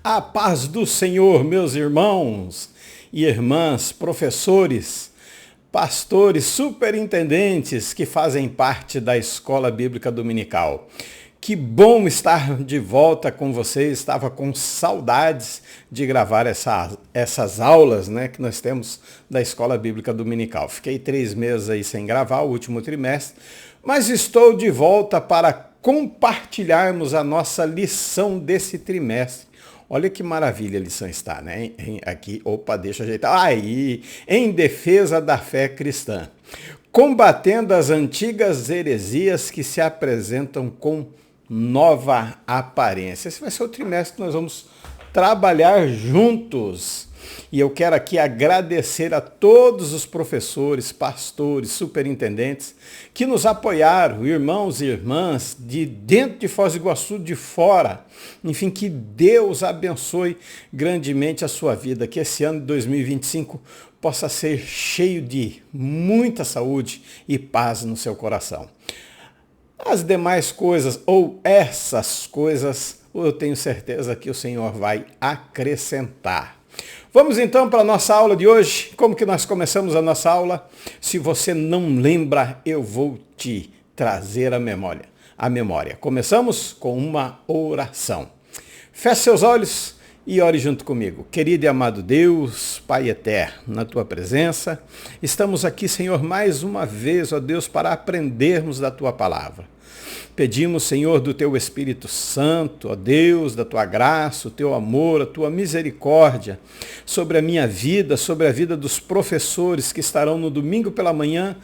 A paz do Senhor, meus irmãos e irmãs, professores, pastores, superintendentes que fazem parte da Escola Bíblica Dominical. Que bom estar de volta com vocês, estava com saudades de gravar essas aulas, né, que nós temos da Escola Bíblica Dominical. Fiquei 3 meses aí sem gravar, o último trimestre, mas estou de volta para compartilharmos a nossa lição desse trimestre. Olha que maravilha a lição está, né? Aqui, deixa eu ajeitar. Aí, em defesa da fé cristã. Combatendo as antigas heresias que se apresentam com nova aparência. Esse vai ser o trimestre que nós vamos trabalhar juntos. E eu quero aqui agradecer a todos os professores, pastores, superintendentes que nos apoiaram, irmãos e irmãs de dentro de Foz do Iguaçu, de fora. Enfim, que Deus abençoe grandemente a sua vida, que esse ano de 2025 possa ser cheio de muita saúde e paz no seu coração. As demais coisas, ou essas coisas, eu tenho certeza que o Senhor vai acrescentar. Vamos então para a nossa aula de hoje. Como que nós começamos a nossa aula? Se você não lembra, eu vou te trazer a memória. Começamos com uma oração. Feche seus olhos e ore junto comigo. Querido e amado Deus, Pai eterno, na tua presença, estamos aqui, Senhor, mais uma vez, ó Deus, para aprendermos da tua palavra. Pedimos, Senhor, do teu Espírito Santo, ó Deus, da tua graça, o teu amor, a tua misericórdia sobre a minha vida, sobre a vida dos professores que estarão no domingo pela manhã,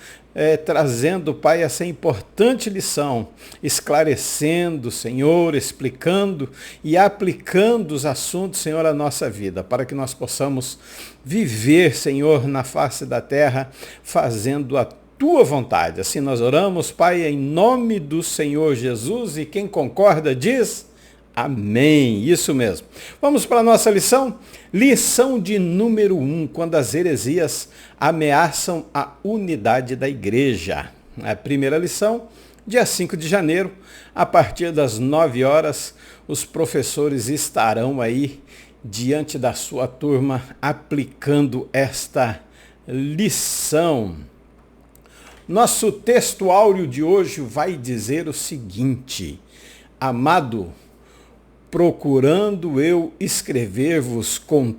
trazendo, Pai, essa importante lição, esclarecendo, Senhor, explicando e aplicando os assuntos, Senhor, à nossa vida, para que nós possamos viver, Senhor, na face da terra, fazendo a tua vontade. Assim nós oramos, Pai, em nome do Senhor Jesus, e quem concorda diz amém. Isso mesmo. Vamos para a nossa lição? Lição de número 1, quando as heresias ameaçam a unidade da igreja. A primeira lição, dia 5 de janeiro, a partir das 9 horas, os professores estarão aí diante da sua turma aplicando esta lição. Nosso texto áureo de hoje vai dizer o seguinte: amado, procurando eu escrever-vos com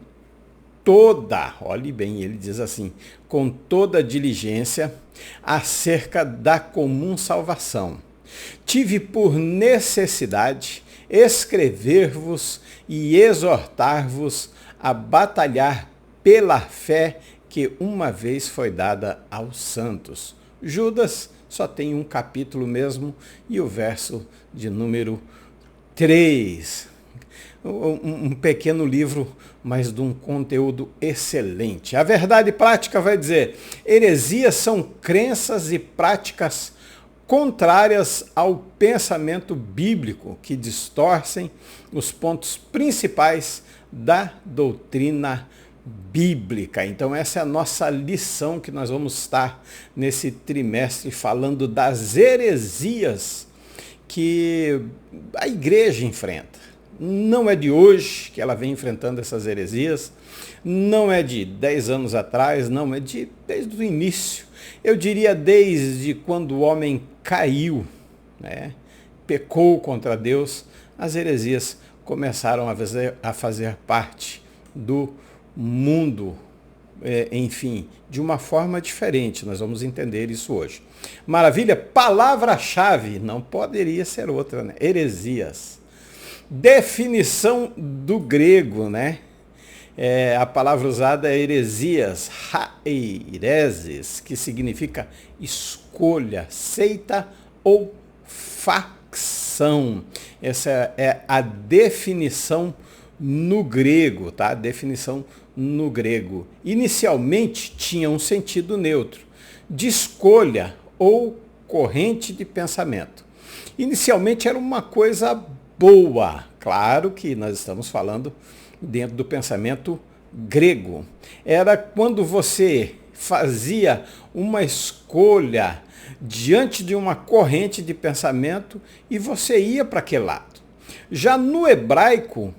toda, olhe bem, ele diz assim, com toda diligência, acerca da comum salvação. Tive por necessidade escrever-vos e exortar-vos a batalhar pela fé que uma vez foi dada aos santos. Judas só tem um capítulo mesmo e o verso de número 3. Um pequeno livro, mas de um conteúdo excelente. A verdade prática vai dizer: heresias são crenças e práticas contrárias ao pensamento bíblico que distorcem os pontos principais da doutrina bíblica. Então essa é a nossa lição que nós vamos estar nesse trimestre falando das heresias que a igreja enfrenta. Não é de hoje que ela vem enfrentando essas heresias, não é de 10 anos atrás, não, desde o início. Eu diria desde quando o homem caiu, né, pecou contra Deus, as heresias começaram a fazer parte do mundo, enfim, de uma forma diferente. Nós vamos entender isso hoje. Maravilha? Palavra-chave, não poderia ser outra, né? Heresias. Definição do grego, né? A palavra usada é heresias, haereses, que significa escolha, seita ou facção. Essa é a definição no grego, tá? Definição no grego. Inicialmente tinha um sentido neutro, de escolha ou corrente de pensamento. Inicialmente era uma coisa boa. Claro que nós estamos falando dentro do pensamento grego. Era quando você fazia uma escolha diante de uma corrente de pensamento e você ia para aquele lado. Já no hebraico,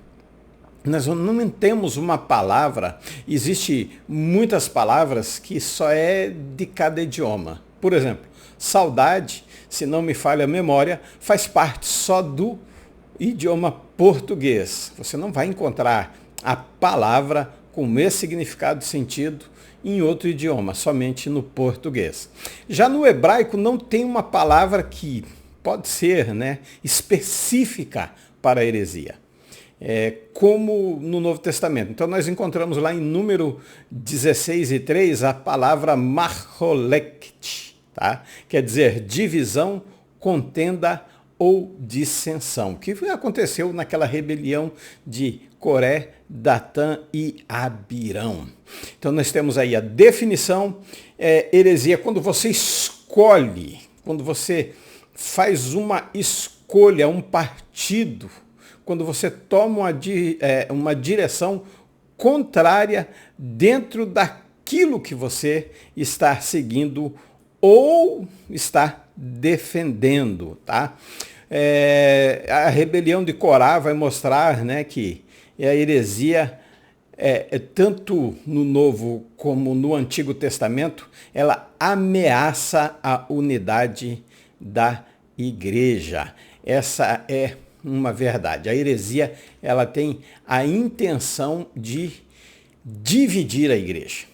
Nós não temos uma palavra, existe muitas palavras que só é de cada idioma. Por exemplo, saudade, se não me falha a memória, faz parte só do idioma português. Você não vai encontrar a palavra com esse significado e sentido em outro idioma, somente no português. Já no hebraico não tem uma palavra que pode ser, específica para a heresia. Como no Novo Testamento. Então nós encontramos lá em Número 16:3 a palavra marholekt, tá? Quer dizer divisão, contenda ou dissensão, que aconteceu naquela rebelião de Coré, Datã e Abirão. Então nós temos aí a definição, heresia, quando você escolhe, quando você faz uma escolha, um partido, quando você toma uma direção contrária dentro daquilo que você está seguindo ou está defendendo, tá? A rebelião de Corá vai mostrar, que a heresia, tanto no Novo como no Antigo Testamento, ela ameaça a unidade da igreja. Essa é uma verdade. A heresia, ela tem a intenção de dividir a igreja.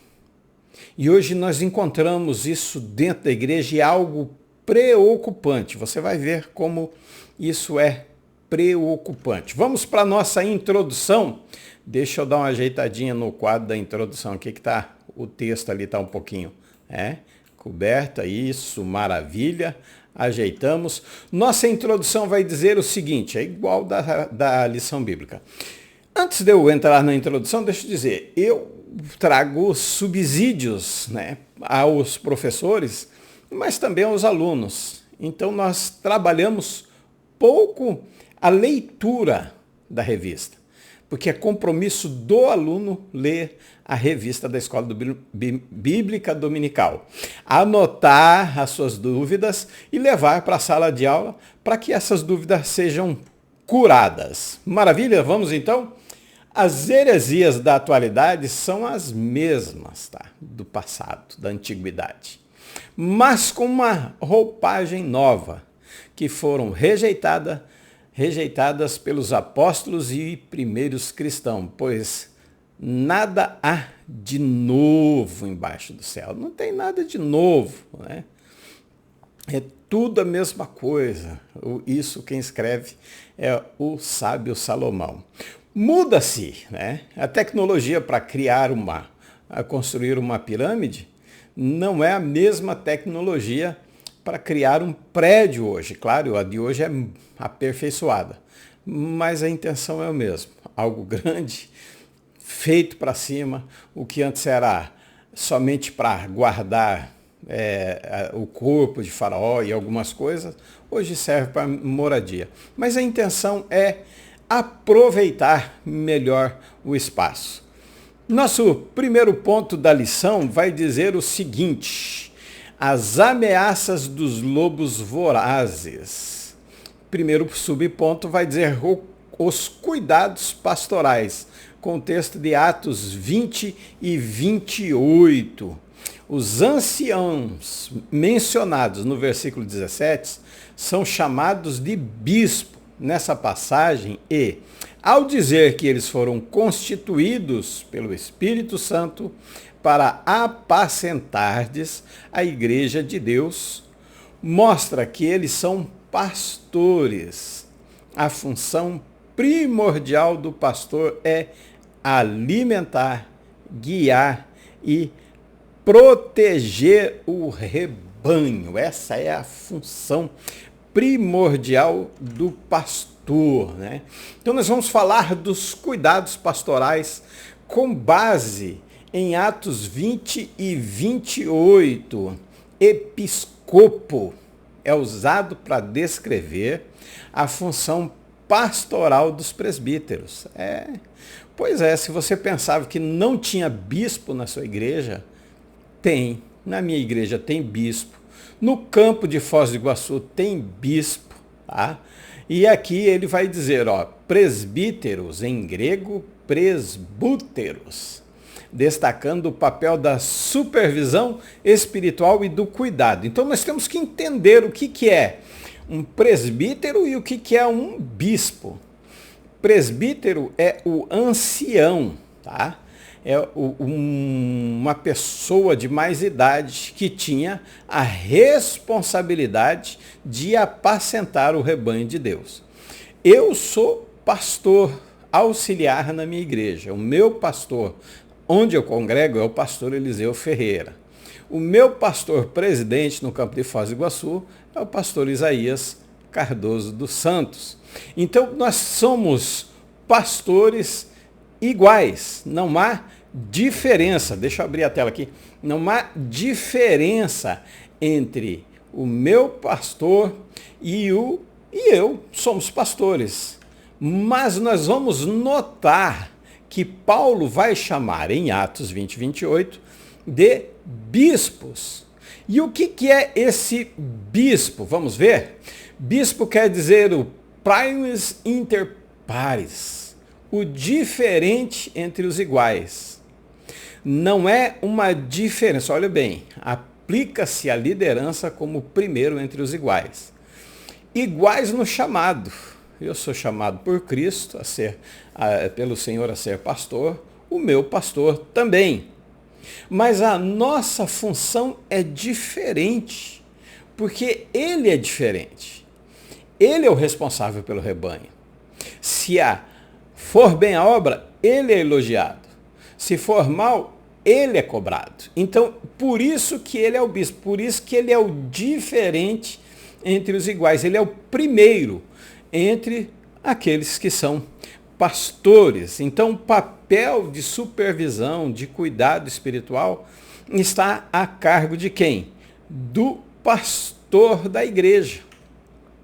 E hoje nós encontramos isso dentro da igreja e é algo preocupante. Você vai ver como isso é preocupante. Vamos para a nossa introdução. Deixa eu dar uma ajeitadinha no quadro da introdução aqui, que tá, o texto ali está um pouquinho coberta, isso, maravilha. Ajeitamos. Nossa introdução vai dizer o seguinte, é igual da lição bíblica. Antes de eu entrar na introdução, deixa eu dizer, eu trago subsídios, aos professores, mas também aos alunos. Então nós trabalhamos pouco a leitura da revista, porque é compromisso do aluno ler a revista da Escola Bíblica Dominical, anotar as suas dúvidas e levar para a sala de aula para que essas dúvidas sejam curadas. Maravilha? Vamos então? As heresias da atualidade são as mesmas, do passado, da antiguidade, mas com uma roupagem nova, que foram rejeitadas pelos apóstolos e primeiros cristãos, pois nada há de novo embaixo do céu. Não tem nada de novo, É tudo a mesma coisa. Isso quem escreve é o sábio Salomão. Muda-se, A tecnologia para construir uma pirâmide não é a mesma tecnologia para criar um prédio hoje. Claro, a de hoje é aperfeiçoada, mas a intenção é a mesma. Algo grande, feito para cima, o que antes era somente para guardar o corpo de Faraó e algumas coisas, hoje serve para moradia. Mas a intenção é aproveitar melhor o espaço. Nosso primeiro ponto da lição vai dizer o seguinte: as ameaças dos lobos vorazes. Primeiro subponto vai dizer os cuidados pastorais, com o texto de Atos 20 e 28. Os anciãos mencionados no versículo 17 são chamados de bispo nessa passagem e, ao dizer que eles foram constituídos pelo Espírito Santo para apacentardes a igreja de Deus, mostra que eles são pastores. A função primordial do pastor é alimentar, guiar e proteger o rebanho. Essa é a função primordial do pastor, Então nós vamos falar dos cuidados pastorais com base em Atos 20 e 28. Episcopo é usado para descrever a função pastoral dos presbíteros. Pois é, se você pensava que não tinha bispo na sua igreja, tem. Na minha igreja tem bispo. No campo de Foz do Iguaçu tem bispo, E aqui ele vai dizer, presbíteros em grego, presbúteros, destacando o papel da supervisão espiritual e do cuidado. Então nós temos que entender o que é um presbítero e o que é um bispo. Presbítero é o ancião, tá? É uma pessoa de mais idade que tinha a responsabilidade de apacentar o rebanho de Deus. Eu sou pastor auxiliar na minha igreja. O meu pastor, onde eu congrego, é o pastor Eliseu Ferreira. O meu pastor presidente no campo de Foz do Iguaçu é o pastor Isaías Cardoso dos Santos. Então, nós somos pastores iguais, não há diferença. Deixa eu abrir a tela aqui. Não há diferença entre o meu pastor e eu. Somos pastores. Mas nós vamos notar que Paulo vai chamar em Atos 20, 28 de bispos. E o que é esse bispo? Vamos ver? Bispo quer dizer o primus inter pares, o diferente entre os iguais. Não é uma diferença, olha bem, aplica-se a liderança como primeiro entre os iguais. Iguais no chamado. Eu sou chamado por Cristo pelo Senhor a ser pastor, o meu pastor também. Mas a nossa função é diferente, porque ele é diferente. Ele é o responsável pelo rebanho. Se for bem a obra, ele é elogiado. Se for mal, ele é cobrado. Então, por isso que ele é o bispo, por isso que ele é o diferente entre os iguais. Ele é o primeiro entre aqueles que são pastores. Então, o papel de supervisão, de cuidado espiritual, está a cargo de quem? Do pastor da igreja.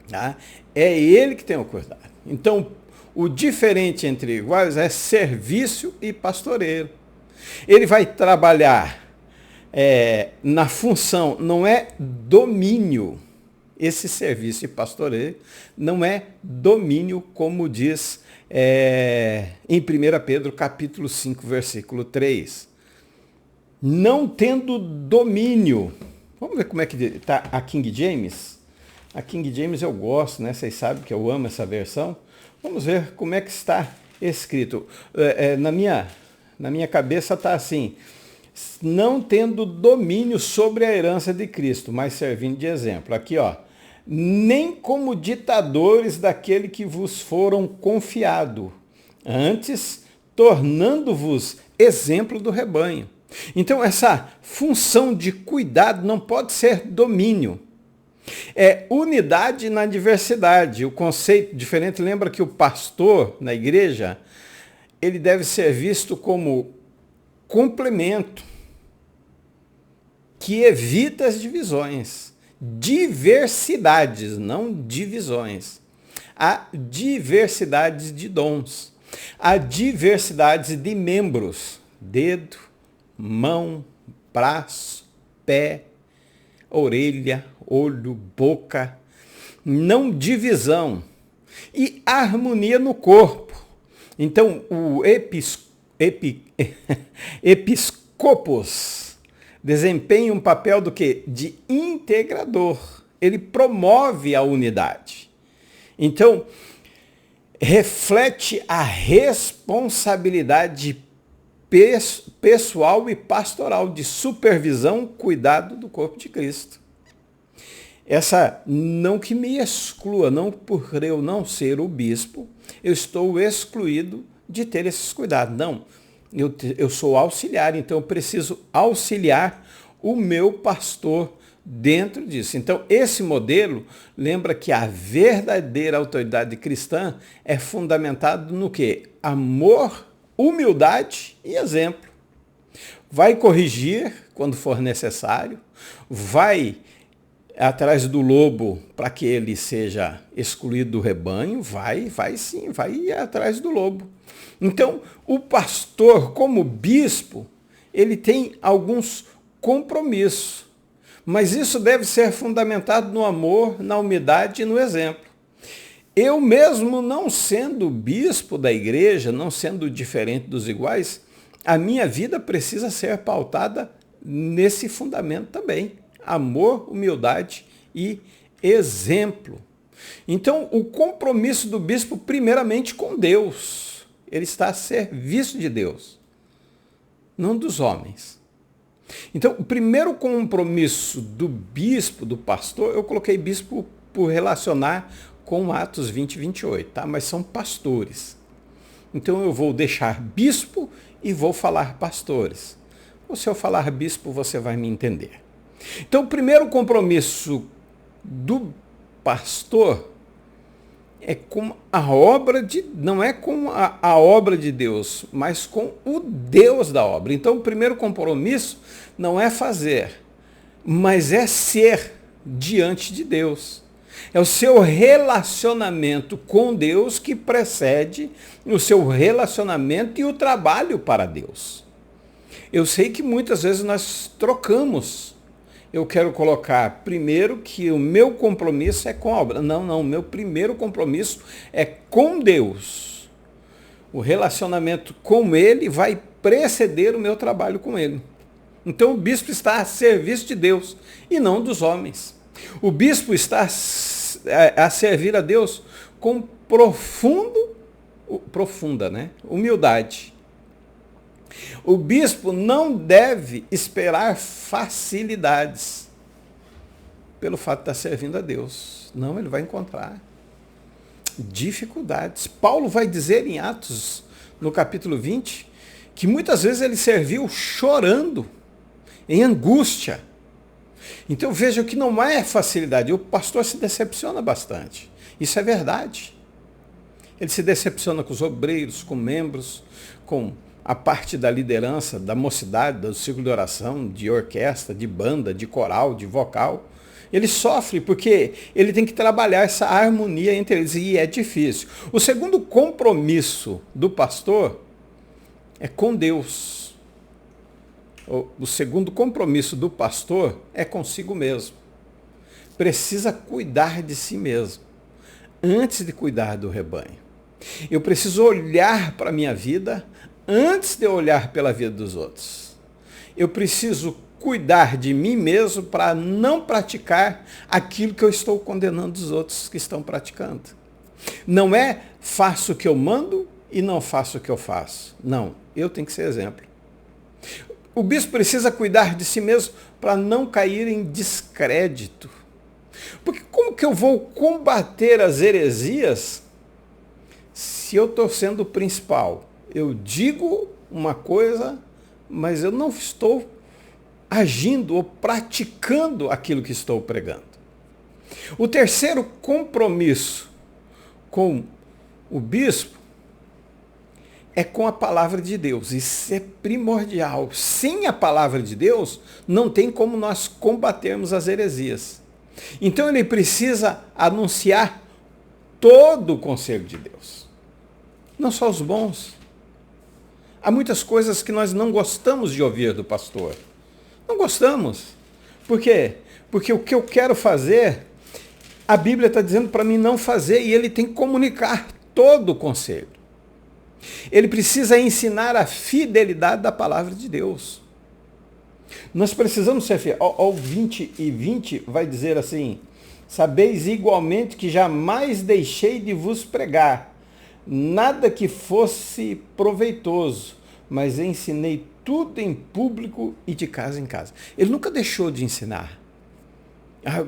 Tá? É ele que tem o cuidado. Então, o diferente entre iguais é serviço e pastoreio. Ele vai trabalhar na função, não é domínio. Esse serviço e pastoreio não é domínio, como diz em 1 Pedro capítulo 5, versículo 3. Não tendo domínio. Vamos ver como é que está a King James? A King James eu gosto, né? Vocês sabem que eu amo essa versão. Vamos ver como é que está escrito. Na minha cabeça está assim: não tendo domínio sobre a herança de Cristo, mas servindo de exemplo. Aqui, ó. Nem como ditadores daquele que vos foram confiado, antes tornando-vos exemplo do rebanho. Então, essa função de cuidado não pode ser domínio. É unidade na diversidade. O conceito diferente, lembra que o pastor na igreja, ele deve ser visto como complemento que evita as divisões. Diversidades, não divisões. Há diversidades de dons. Há diversidades de membros. Dedo, mão, braço, pé, orelha, olho, boca. Não divisão. E harmonia no corpo. Então, o episcopos desempenha um papel do quê? De integrador. Ele promove a unidade. Então, reflete a responsabilidade pessoal e pastoral de supervisão, cuidado do corpo de Cristo. Essa não que me exclua, não por eu não ser o bispo, eu estou excluído de ter esses cuidados. Não, eu sou auxiliar, então eu preciso auxiliar o meu pastor dentro disso. Então, esse modelo lembra que a verdadeira autoridade cristã é fundamentada no quê? Amor, humildade e exemplo. Vai corrigir quando for necessário, vai atrás do lobo para que ele seja excluído do rebanho, vai sim, vai ir atrás do lobo. Então, o pastor, como bispo, ele tem alguns compromissos, mas isso deve ser fundamentado no amor, na humildade e no exemplo. Eu mesmo não sendo bispo da igreja, não sendo diferente dos iguais, a minha vida precisa ser pautada nesse fundamento também. Amor, humildade e exemplo. Então, o compromisso do bispo, primeiramente com Deus. Ele está a serviço de Deus, não dos homens. Então, o primeiro compromisso do bispo, do pastor, eu coloquei bispo por relacionar com Atos 20 e 28, tá? Mas são pastores. Então, eu vou deixar bispo e vou falar pastores. Ou se eu falar bispo, você vai me entender. Então, o primeiro compromisso do pastor é com a obra de, não é com a obra de Deus, mas com o Deus da obra. Então, o primeiro compromisso não é fazer, mas é ser diante de Deus. É o seu relacionamento com Deus que precede o seu relacionamento e o trabalho para Deus. Eu sei que muitas vezes nós trocamos. Eu quero colocar primeiro que o meu compromisso é com a obra. Não, meu primeiro compromisso é com Deus. O relacionamento com Ele vai preceder o meu trabalho com Ele. Então o bispo está a serviço de Deus e não dos homens. O bispo está a servir a Deus com profunda, humildade. O bispo não deve esperar facilidades pelo fato de estar servindo a Deus. Não, ele vai encontrar dificuldades. Paulo vai dizer em Atos, no capítulo 20, que muitas vezes ele serviu chorando, em angústia. Então veja que não é facilidade. O pastor se decepciona bastante. Isso é verdade. Ele se decepciona com os obreiros, com membros, com a parte da liderança, da mocidade, do círculo de oração, de orquestra, de banda, de coral, de vocal. Ele sofre porque ele tem que trabalhar essa harmonia entre eles e é difícil. O segundo compromisso do pastor é com Deus. O segundo compromisso do pastor é consigo mesmo. Precisa cuidar de si mesmo antes de cuidar do rebanho. Eu preciso olhar para a minha vida antes de eu olhar pela vida dos outros. Eu preciso cuidar de mim mesmo para não praticar aquilo que eu estou condenando os outros que estão praticando. Não é faço o que eu mando e não faço o que eu faço. Não, eu tenho que ser exemplo. O bispo precisa cuidar de si mesmo para não cair em descrédito. Porque como que eu vou combater as heresias se eu estou sendo o principal? Eu digo uma coisa, mas eu não estou agindo ou praticando aquilo que estou pregando. O terceiro compromisso com o bispo é com a palavra de Deus. Isso é primordial. Sem a palavra de Deus, não tem como nós combatermos as heresias. Então ele precisa anunciar todo o conselho de Deus. Não só os bons. Há muitas coisas que nós não gostamos de ouvir do pastor. Não gostamos. Por quê? Porque o que eu quero fazer, a Bíblia está dizendo para mim não fazer e ele tem que comunicar todo o conselho. Ele precisa ensinar a fidelidade da palavra de Deus. Nós precisamos ser fiéis. Ao 20 e 20 vai dizer assim: sabeis igualmente que jamais deixei de vos pregar nada que fosse proveitoso, mas ensinei tudo em público e de casa em casa. Ele nunca deixou de ensinar.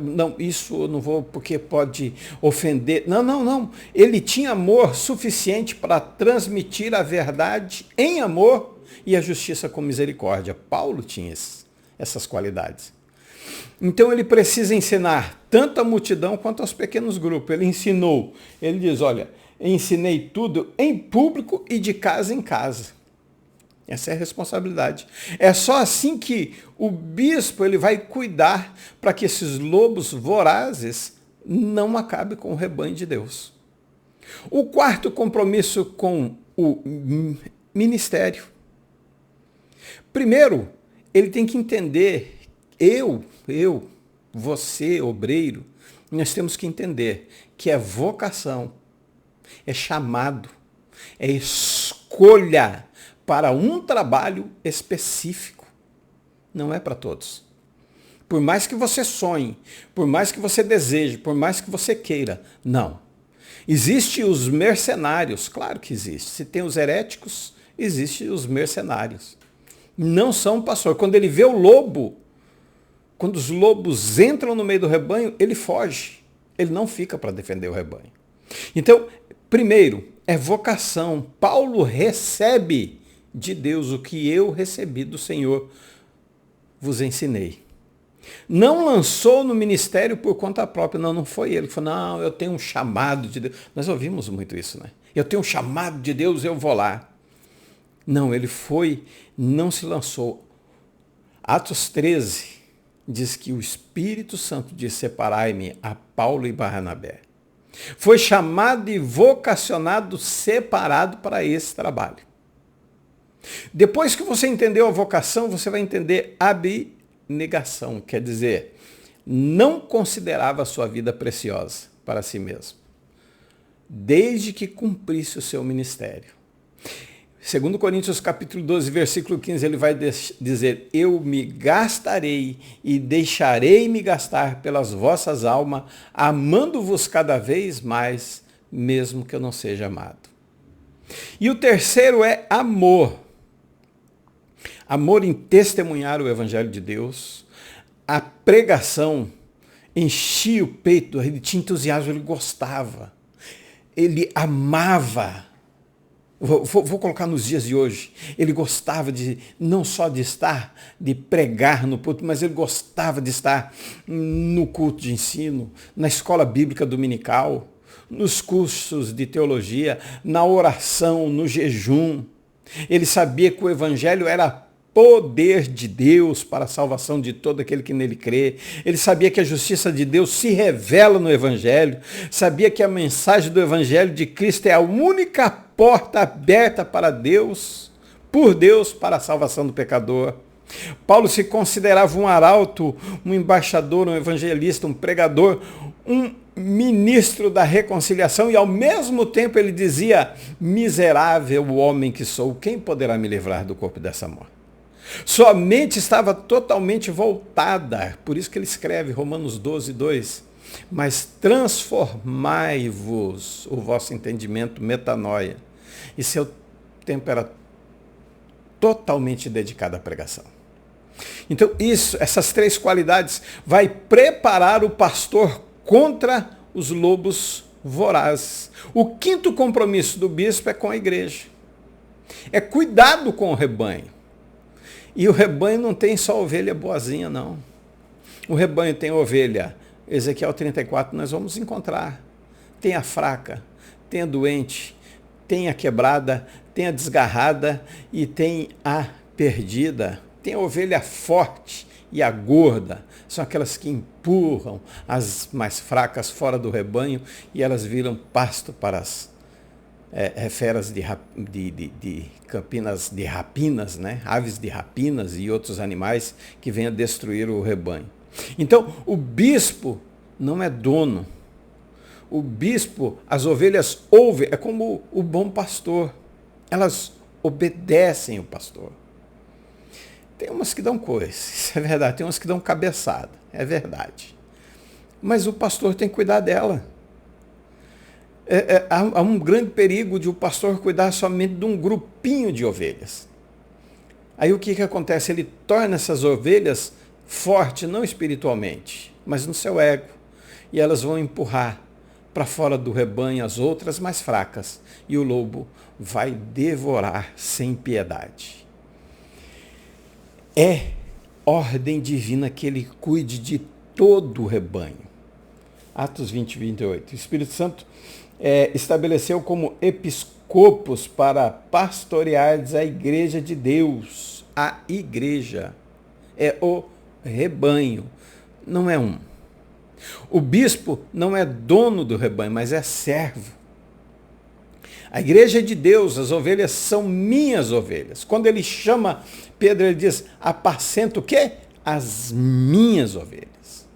Não, isso eu não vou porque pode ofender. Não. Ele tinha amor suficiente para transmitir a verdade em amor e a justiça com misericórdia. Paulo tinha essas qualidades. Então ele precisa ensinar tanto a multidão quanto aos pequenos grupos. Ele ensinou, ele diz, olha, ensinei tudo em público e de casa em casa. Essa é a responsabilidade. É só assim que o bispo ele vai cuidar para que esses lobos vorazes não acabem com o rebanho de Deus. O quarto compromisso com o ministério. Primeiro, ele tem que entender, você, obreiro, nós temos que entender que é vocação é chamado, é escolha para um trabalho específico. Não é para todos. Por mais que você sonhe, por mais que você deseje, por mais que você queira, não. Existem os mercenários, claro que existe. Se tem os heréticos, existem os mercenários. Não são pastor. Quando ele vê o lobo, quando os lobos entram no meio do rebanho, ele foge. Ele não fica para defender o rebanho. Então, primeiro, é vocação. Paulo recebe de Deus o que eu recebi do Senhor, vos ensinei. Não lançou no ministério por conta própria. Não foi ele que falou, não, eu tenho um chamado de Deus. Nós ouvimos muito isso, né? Eu tenho um chamado de Deus, eu vou lá. Não, ele foi, não se lançou. Atos 13 diz que o Espírito Santo disse, separai-me a Paulo e Barnabé. Foi chamado e vocacionado, separado para esse trabalho. Depois que você entendeu a vocação, você vai entender abnegação, quer dizer, não considerava a sua vida preciosa para si mesmo, desde que cumprisse o seu ministério. 2 Coríntios capítulo 12, versículo 15, ele vai dizer, eu me gastarei e deixarei me gastar pelas vossas almas, amando-vos cada vez mais, mesmo que eu não seja amado. E o terceiro é amor. Amor em testemunhar o Evangelho de Deus. A pregação enchia o peito, ele tinha entusiasmo, ele gostava. Ele amava. Vou colocar nos dias de hoje. Ele gostava de não só de estar, de pregar no púlpito, mas ele gostava de estar no culto de ensino, na escola bíblica dominical, nos cursos de teologia, na oração, no jejum. Ele sabia que o Evangelho era poder de Deus para a salvação de todo aquele que nele crê. Ele sabia que a justiça de Deus se revela no Evangelho. Sabia que a mensagem do Evangelho de Cristo é a única porta aberta para Deus, por Deus, para a salvação do pecador. Paulo se considerava um arauto, um embaixador, um evangelista, um pregador, um ministro da reconciliação, e ao mesmo tempo ele dizia, miserável homem que sou, quem poderá me livrar do corpo dessa morte? Sua mente estava totalmente voltada, por isso que ele escreve Romanos 12, 2, mas transformai-vos o vosso entendimento, metanoia, e seu tempo era totalmente dedicado à pregação. Então essas três qualidades vai preparar o pastor contra os lobos vorazes. O quinto compromisso do bispo é com a igreja. É cuidado com o rebanho. E o rebanho não tem só ovelha boazinha, não. O rebanho tem ovelha. Ezequiel 34 nós vamos encontrar. Tem a fraca, tem a doente, tem a quebrada, tem a desgarrada e tem a perdida. Tem a ovelha forte e a gorda. São aquelas que empurram as mais fracas fora do rebanho e elas viram pasto para as feras de campinas, de rapinas, né? Aves de rapinas e outros animais que venham destruir o rebanho. Então, o bispo não é dono. O bispo, as ovelhas ouvem, é como o bom pastor. Elas obedecem o pastor. Tem umas que dão coisa, isso é verdade. Tem umas que dão cabeçada, é verdade. Mas o pastor tem que cuidar dela. Há um grande perigo de o pastor cuidar somente de um grupinho de ovelhas. Aí o que acontece? Ele torna essas ovelhas fortes, não espiritualmente, mas no seu ego. E elas vão empurrar para fora do rebanho as outras mais fracas. E o lobo vai devorar sem piedade. É ordem divina que ele cuide de todo o rebanho. Atos 20, 28. O Espírito Santo estabeleceu como episcopos para pastoreares a igreja de Deus. A igreja é o rebanho, não é um. O bispo não é dono do rebanho, mas é servo. A igreja é de Deus, as ovelhas são minhas ovelhas. Quando ele chama Pedro, ele diz, apacenta o quê? As minhas ovelhas.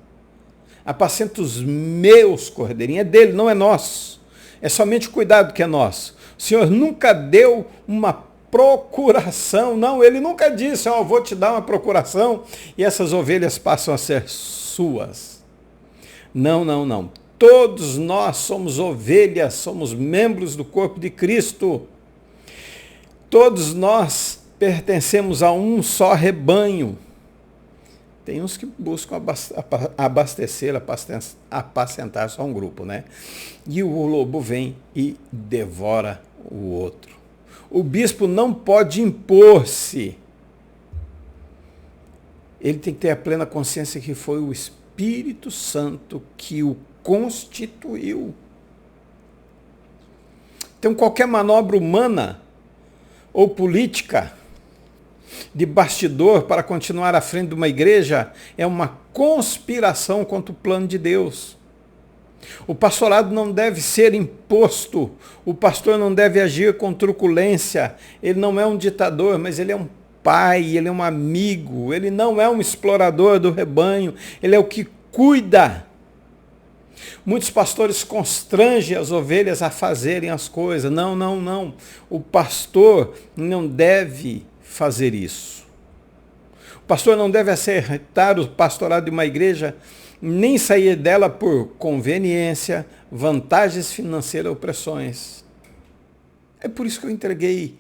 Apacenta os meus cordeirinhos. É dele, não é nosso. É somente o cuidado que é nosso. O Senhor nunca deu uma procuração, não, ele nunca disse, ó, vou te dar uma procuração e essas ovelhas passam a ser suas. Não, não, não. Todos nós somos ovelhas, somos membros do corpo de Cristo. Todos nós pertencemos a um só rebanho. Tem uns que buscam abastecer, apacentar só um grupo, né? E o lobo vem e devora o outro. O bispo não pode impor-se. Ele tem que ter a plena consciência que foi o Espírito Santo que o constituiu. Então, qualquer manobra humana ou política de bastidor para continuar à frente de uma igreja é uma conspiração contra o plano de Deus. O pastorado não deve ser imposto, o pastor não deve agir com truculência, ele não é um ditador, mas ele é um pai, ele é um amigo, ele não é um explorador do rebanho, ele é o que cuida. Muitos pastores constrangem as ovelhas a fazerem as coisas. Não, não, não. O pastor não deve fazer isso. O pastor não deve aceitar o pastorado de uma igreja, nem sair dela por conveniência, vantagens financeiras ou pressões. É por isso que eu entreguei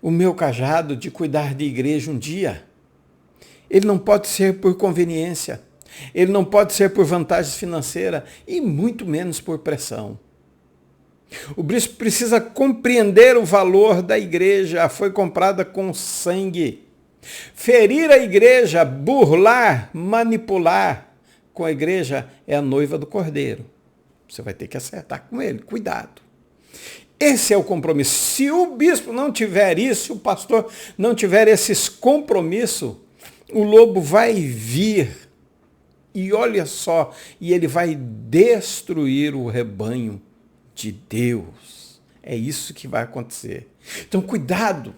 o meu cajado de cuidar de igreja um dia. Ele não pode ser por conveniência, ele não pode ser por vantagens financeiras e muito menos por pressão. O bispo precisa compreender o valor da igreja, foi comprada com sangue. Ferir a igreja, burlar, manipular com a igreja é a noiva do cordeiro. Você vai ter que acertar com ele, cuidado. Esse é o compromisso. Se o bispo não tiver isso, se o pastor não tiver esses compromissos, o lobo vai vir e olha só, e ele vai destruir o rebanho de Deus. É isso que vai acontecer. Então, cuidado.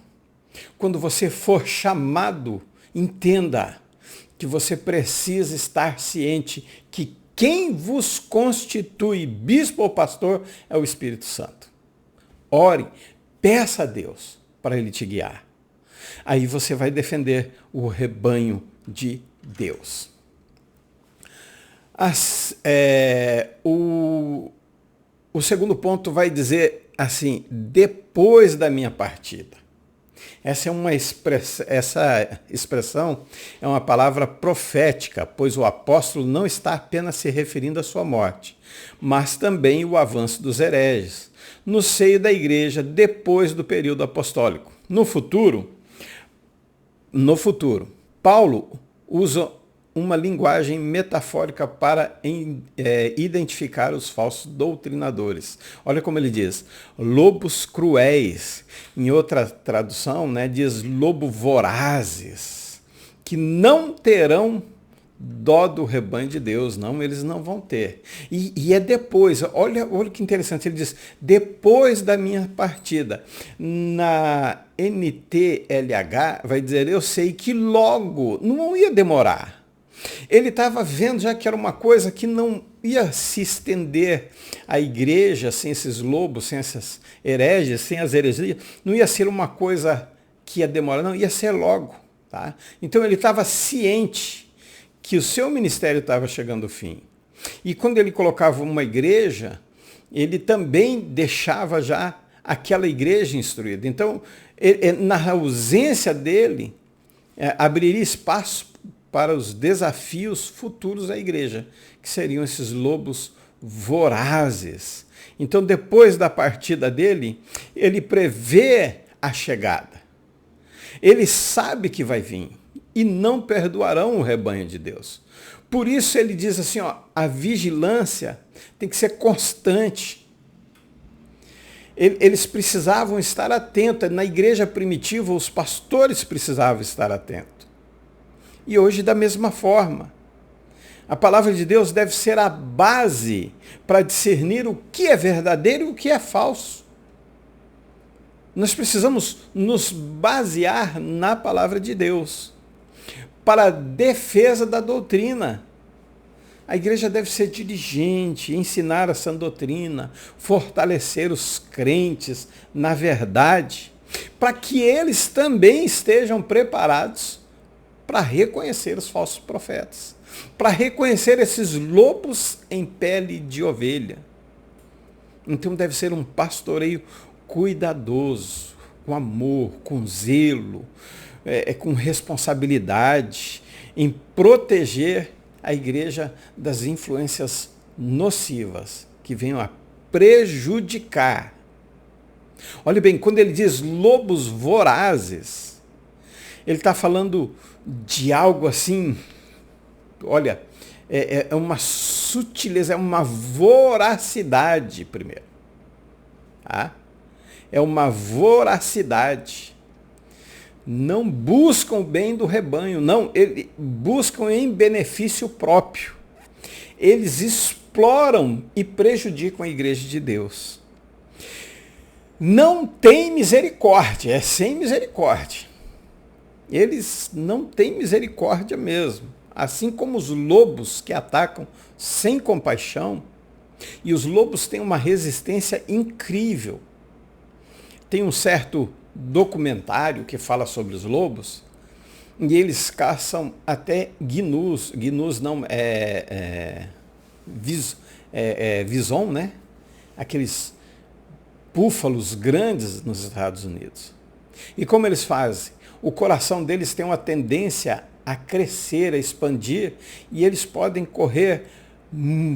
Quando você for chamado, entenda que você precisa estar ciente que quem vos constitui bispo ou pastor é o Espírito Santo. Ore, peça a Deus para Ele te guiar. Aí você vai defender o rebanho de Deus. O segundo ponto vai dizer assim, depois da minha partida. Essa expressão é uma palavra profética, pois o apóstolo não está apenas se referindo à sua morte, mas também o avanço dos hereges no seio da igreja depois do período apostólico. No futuro, Paulo usa uma linguagem metafórica para identificar os falsos doutrinadores. Olha como ele diz, lobos cruéis. Em outra tradução, diz lobo vorazes, que não terão dó do rebanho de Deus. Não, eles não vão ter. E é depois, olha que interessante, ele diz, depois da minha partida. Na NTLH vai dizer, eu sei que logo, não ia demorar. Ele estava vendo já que era uma coisa que não ia se estender à igreja sem esses lobos, sem essas hereges, sem as heresias. Não ia ser uma coisa que ia demorar, não, ia ser logo. Tá? Então ele estava ciente que o seu ministério estava chegando ao fim. E quando ele colocava uma igreja, ele também deixava já aquela igreja instruída. Então, na ausência dele, abriria espaço para os desafios futuros da igreja, que seriam esses lobos vorazes. Então, depois da partida dele, ele prevê a chegada. Ele sabe que vai vir e não perdoarão o rebanho de Deus. Por isso ele diz assim, a vigilância tem que ser constante. Eles precisavam estar atentos. Na igreja primitiva, os pastores precisavam estar atentos. E hoje, da mesma forma, a palavra de Deus deve ser a base para discernir o que é verdadeiro e o que é falso. Nós precisamos nos basear na palavra de Deus para a defesa da doutrina. A igreja deve ser diligente, ensinar a sã doutrina, fortalecer os crentes na verdade, para que eles também estejam preparados para reconhecer os falsos profetas, para reconhecer esses lobos em pele de ovelha. Então deve ser um pastoreio cuidadoso, com amor, com zelo, com responsabilidade, em proteger a igreja das influências nocivas que venham a prejudicar. Olha bem, quando ele diz lobos vorazes, ele está falando de algo assim, olha, é uma sutileza, é uma voracidade primeiro. Tá? É uma voracidade. Não buscam o bem do rebanho, não, eles buscam em benefício próprio. Eles exploram e prejudicam a igreja de Deus. Não tem misericórdia, é sem misericórdia. Eles não têm misericórdia mesmo. Assim como os lobos que atacam sem compaixão, e os lobos têm uma resistência incrível. Tem um certo documentário que fala sobre os lobos, e eles caçam até gnus. Gnus não, bison, né? Aqueles búfalos grandes nos Estados Unidos. E como eles fazem? O coração deles tem uma tendência a crescer, a expandir, e eles podem correr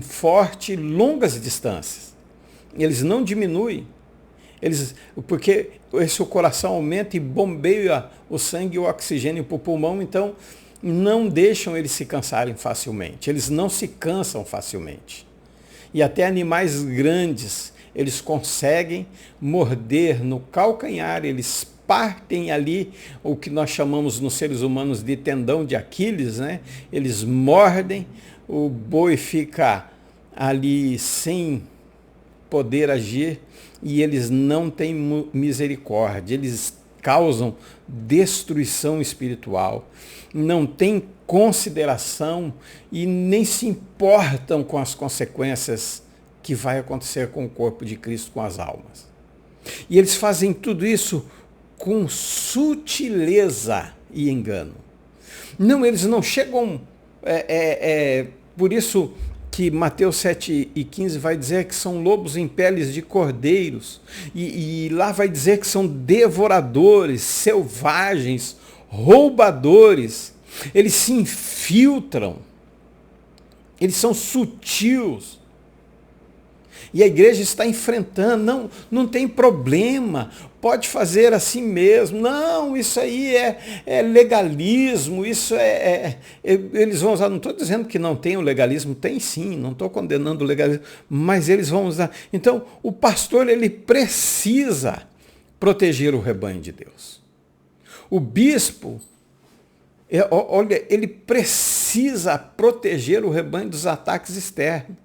forte, longas distâncias. Eles não diminuem. Porque esse o coração aumenta e bombeia o sangue e o oxigênio para o pulmão, então não deixam eles se cansarem facilmente. Eles não se cansam facilmente. E até animais grandes, eles conseguem morder no calcanhar, eles partem ali o que nós chamamos nos seres humanos de tendão de Aquiles, né? Eles mordem, o boi fica ali sem poder agir, e eles não têm misericórdia, eles causam destruição espiritual, não têm consideração e nem se importam com as consequências que vai acontecer com o corpo de Cristo, com as almas. E eles fazem tudo isso com sutileza e engano. Não, eles não chegam, por isso que Mateus 7:15 vai dizer que são lobos em peles de cordeiros, e lá vai dizer que são devoradores, selvagens, roubadores. Eles se infiltram, eles são sutis. E a igreja está enfrentando, não tem problema, pode fazer assim mesmo. Não, isso aí é legalismo, isso eles vão usar, não estou dizendo que não tem o legalismo, tem sim, não estou condenando o legalismo, mas eles vão usar. Então, o pastor, ele precisa proteger o rebanho de Deus. O bispo, olha, ele precisa proteger o rebanho dos ataques externos.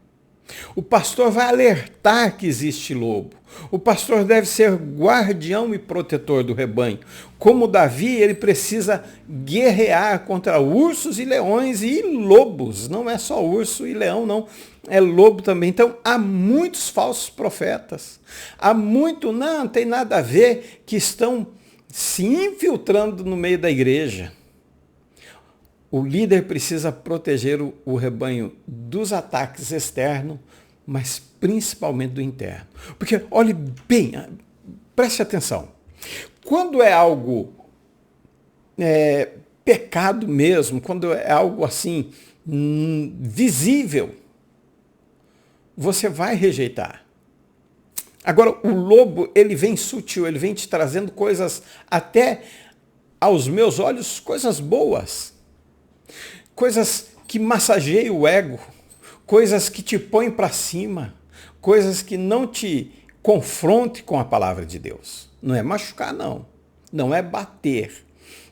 O pastor vai alertar que existe lobo. O pastor deve ser guardião e protetor do rebanho. Como Davi, ele precisa guerrear contra ursos e leões e lobos. Não é só urso e leão, não. É lobo também. Então, há muitos falsos profetas. Não tem nada a ver, que estão se infiltrando no meio da igreja. O líder precisa proteger o rebanho dos ataques externos, mas principalmente do interno. Porque, olhe bem, preste atenção. Quando é algo pecado mesmo, quando é algo assim visível, você vai rejeitar. Agora, o lobo, ele vem sutil, ele vem te trazendo coisas, até aos meus olhos, coisas boas. Coisas que massageiam o ego, coisas que te põem para cima, coisas que não te confronte com a palavra de Deus. Não é machucar, não. Não é bater.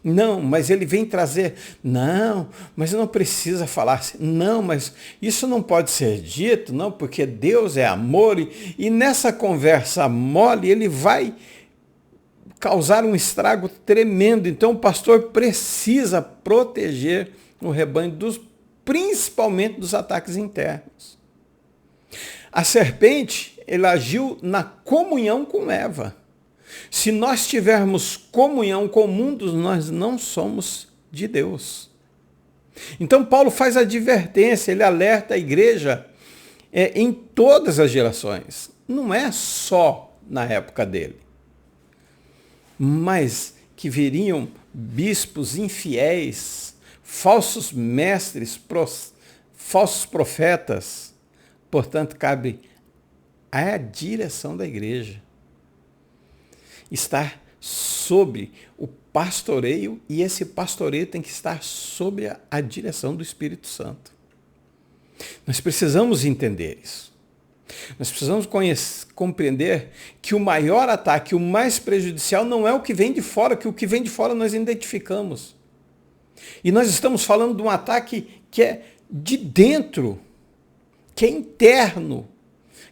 Não, mas ele vem trazer, não, mas não precisa falar assim, não, mas isso não pode ser dito, não, porque Deus é amor, e nessa conversa mole ele vai causar um estrago tremendo. Então o pastor precisa proteger o rebanho dos principalmente dos ataques internos. A serpente, ele agiu na comunhão com Eva. Se nós tivermos comunhão com o mundo, nós não somos de Deus. Então Paulo faz a advertência, ele alerta a igreja em todas as gerações. Não é só na época dele. Mas que viriam bispos infiéis, falsos mestres, falsos profetas. Portanto, cabe à direção da igreja estar sob o pastoreio, e esse pastoreio tem que estar sob a direção do Espírito Santo. Nós precisamos entender isso. Nós precisamos compreender que o maior ataque, o mais prejudicial, não é o que vem de fora, que o que vem de fora nós identificamos. E nós estamos falando de um ataque que é de dentro, que é interno,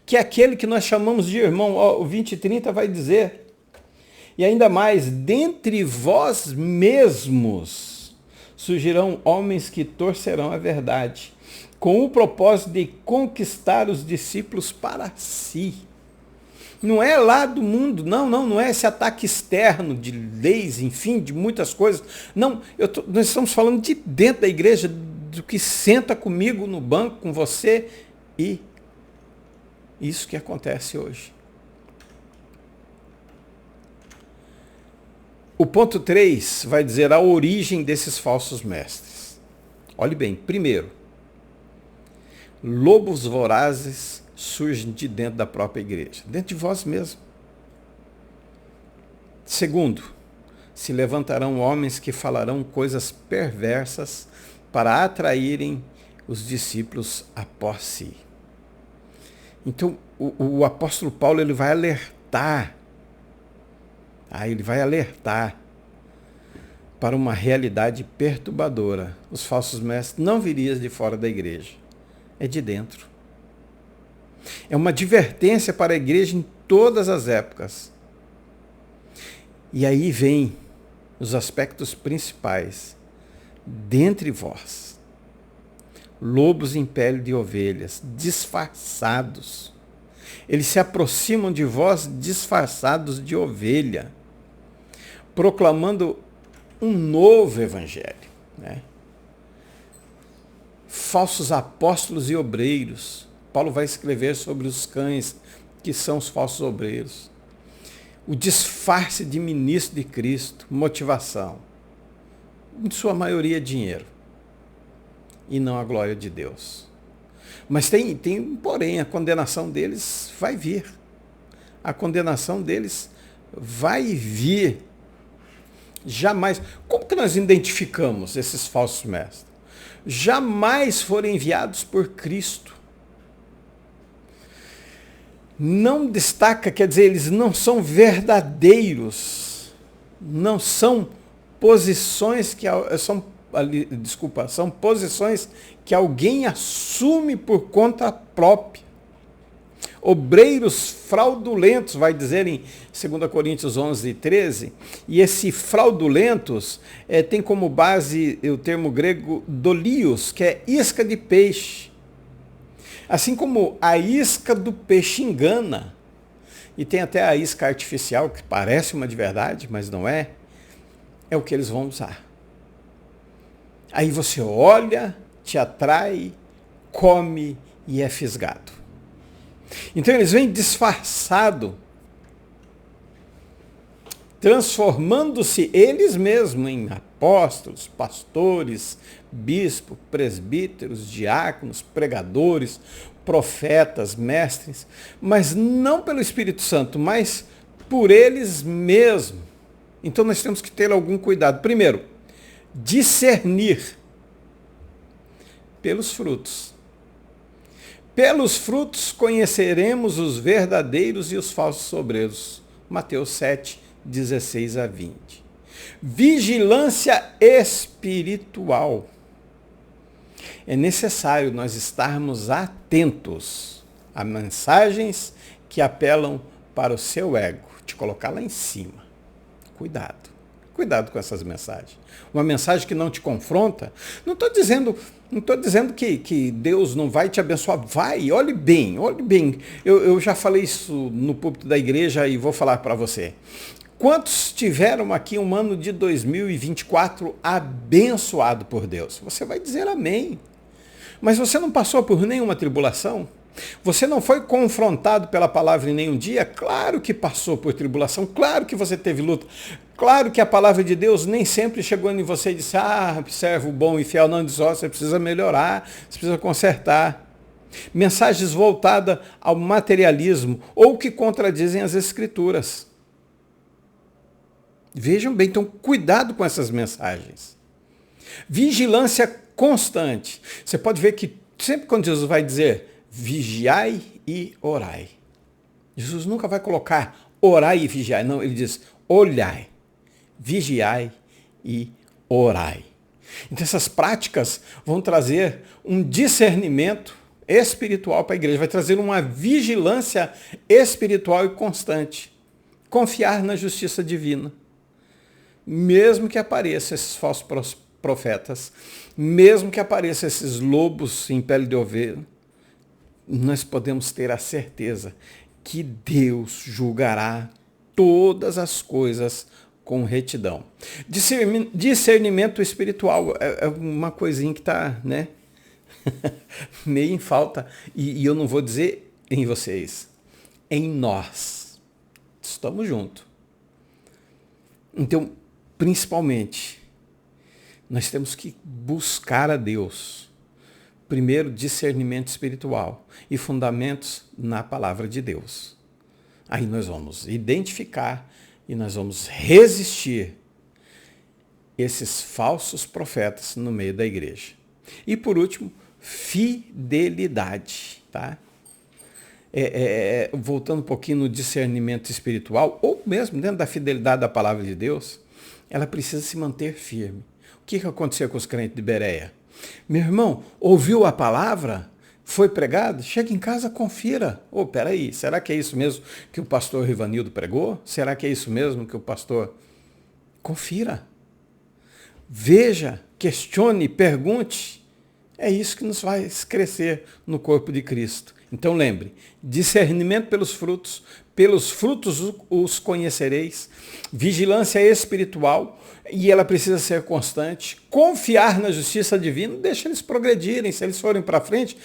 que é aquele que nós chamamos de irmão. O 20:30 vai dizer: e ainda mais, dentre vós mesmos surgirão homens que torcerão a verdade, com o propósito de conquistar os discípulos para si. Não é lá do mundo, não é esse ataque externo de leis, enfim, de muitas coisas. Não, nós estamos falando de dentro da igreja, do que senta comigo no banco, com você, e isso que acontece hoje. O ponto 3 vai dizer a origem desses falsos mestres. Olhe bem, primeiro, lobos vorazes surgem de dentro da própria igreja, dentro de vós mesmo. Segundo, se levantarão homens que falarão coisas perversas para atraírem os discípulos após si. Então, o apóstolo Paulo ele vai alertar para uma realidade perturbadora. Os falsos mestres não viriam de fora da igreja, é de dentro. É uma advertência para a igreja em todas as épocas. E aí vem os aspectos principais. Dentre vós, lobos em pele de ovelhas, disfarçados. Eles se aproximam de vós disfarçados de ovelha, proclamando um novo evangelho, né? Falsos apóstolos e obreiros. Paulo vai escrever sobre os cães, que são os falsos obreiros. O disfarce de ministro de Cristo, motivação. Em sua maioria, dinheiro. E não a glória de Deus. Mas porém, a condenação deles vai vir. A condenação deles vai vir. Jamais. Como que nós identificamos esses falsos mestres? Jamais foram enviados por Cristo. Não destaca, quer dizer, eles não são verdadeiros. Não são posições que são posições que alguém assume por conta própria. Obreiros fraudulentos, vai dizer em 2 Coríntios 11:13, e esse fraudulentos tem como base o termo grego dolios, que é isca de peixe. Assim como a isca do peixe engana, e tem até a isca artificial, que parece uma de verdade, mas não é, é o que eles vão usar. Aí você olha, te atrai, come e é fisgado. Então eles vêm disfarçado, transformando-se eles mesmos em apóstolos, pastores, bispos, presbíteros, diáconos, pregadores, profetas, mestres, mas não pelo Espírito Santo, mas por eles mesmos. Então nós temos que ter algum cuidado. Primeiro, discernir pelos frutos. Pelos frutos conheceremos os verdadeiros e os falsos obreiros. Mateus 7, 16 a 20. Vigilância espiritual. É necessário nós estarmos atentos a mensagens que apelam para o seu ego, te colocar lá em cima. Cuidado. Cuidado com essas mensagens. Uma mensagem que não te confronta. Não estou dizendo que Deus não vai te abençoar. Vai, olhe bem, olhe bem. Eu já falei isso no púlpito da igreja e vou falar para você. Quantos tiveram aqui um ano de 2024 abençoado por Deus? Você vai dizer amém. Mas você não passou por nenhuma tribulação? Você não foi confrontado pela palavra em nenhum dia? Claro que passou por tribulação, claro que você teve luta, claro que a palavra de Deus nem sempre chegou em você e disse, servo bom e fiel, não diz, você precisa melhorar, você precisa consertar. Mensagens voltadas ao materialismo ou que contradizem as escrituras. Vejam bem, então cuidado com essas mensagens. Vigilância constante. Você pode ver que sempre quando Jesus vai dizer vigiai e orai. Jesus nunca vai colocar orai e vigiai. Não, ele diz olhai, vigiai e orai. Então essas práticas vão trazer um discernimento espiritual para a igreja, vai trazer uma vigilância espiritual e constante. Confiar na justiça divina. Mesmo que apareçam esses falsos profetas, mesmo que apareçam esses lobos em pele de ovelha, nós podemos ter a certeza que Deus julgará todas as coisas com retidão. Discernimento espiritual é uma coisinha que está, né, meio em falta. E eu não vou dizer em vocês, em nós. Estamos juntos. Então, principalmente, nós temos que buscar a Deus. Primeiro, discernimento espiritual e fundamentos na palavra de Deus. Aí nós vamos identificar e nós vamos resistir esses falsos profetas no meio da igreja. E por último, fidelidade, tá? Voltando um pouquinho no discernimento espiritual, ou mesmo dentro da fidelidade da palavra de Deus, ela precisa se manter firme. O que aconteceu com os crentes de Bereia? Meu irmão, ouviu a palavra? Foi pregado? Chega em casa, confira. Peraí, será que é isso mesmo que o pastor Rivanildo pregou? Será que é isso mesmo que o pastor... Confira. Veja, questione, pergunte. É isso que nos faz crescer no corpo de Cristo. Então lembre, discernimento pelos frutos os conhecereis, vigilância espiritual, e ela precisa ser constante, confiar na justiça divina, deixa eles progredirem, se eles forem para frente,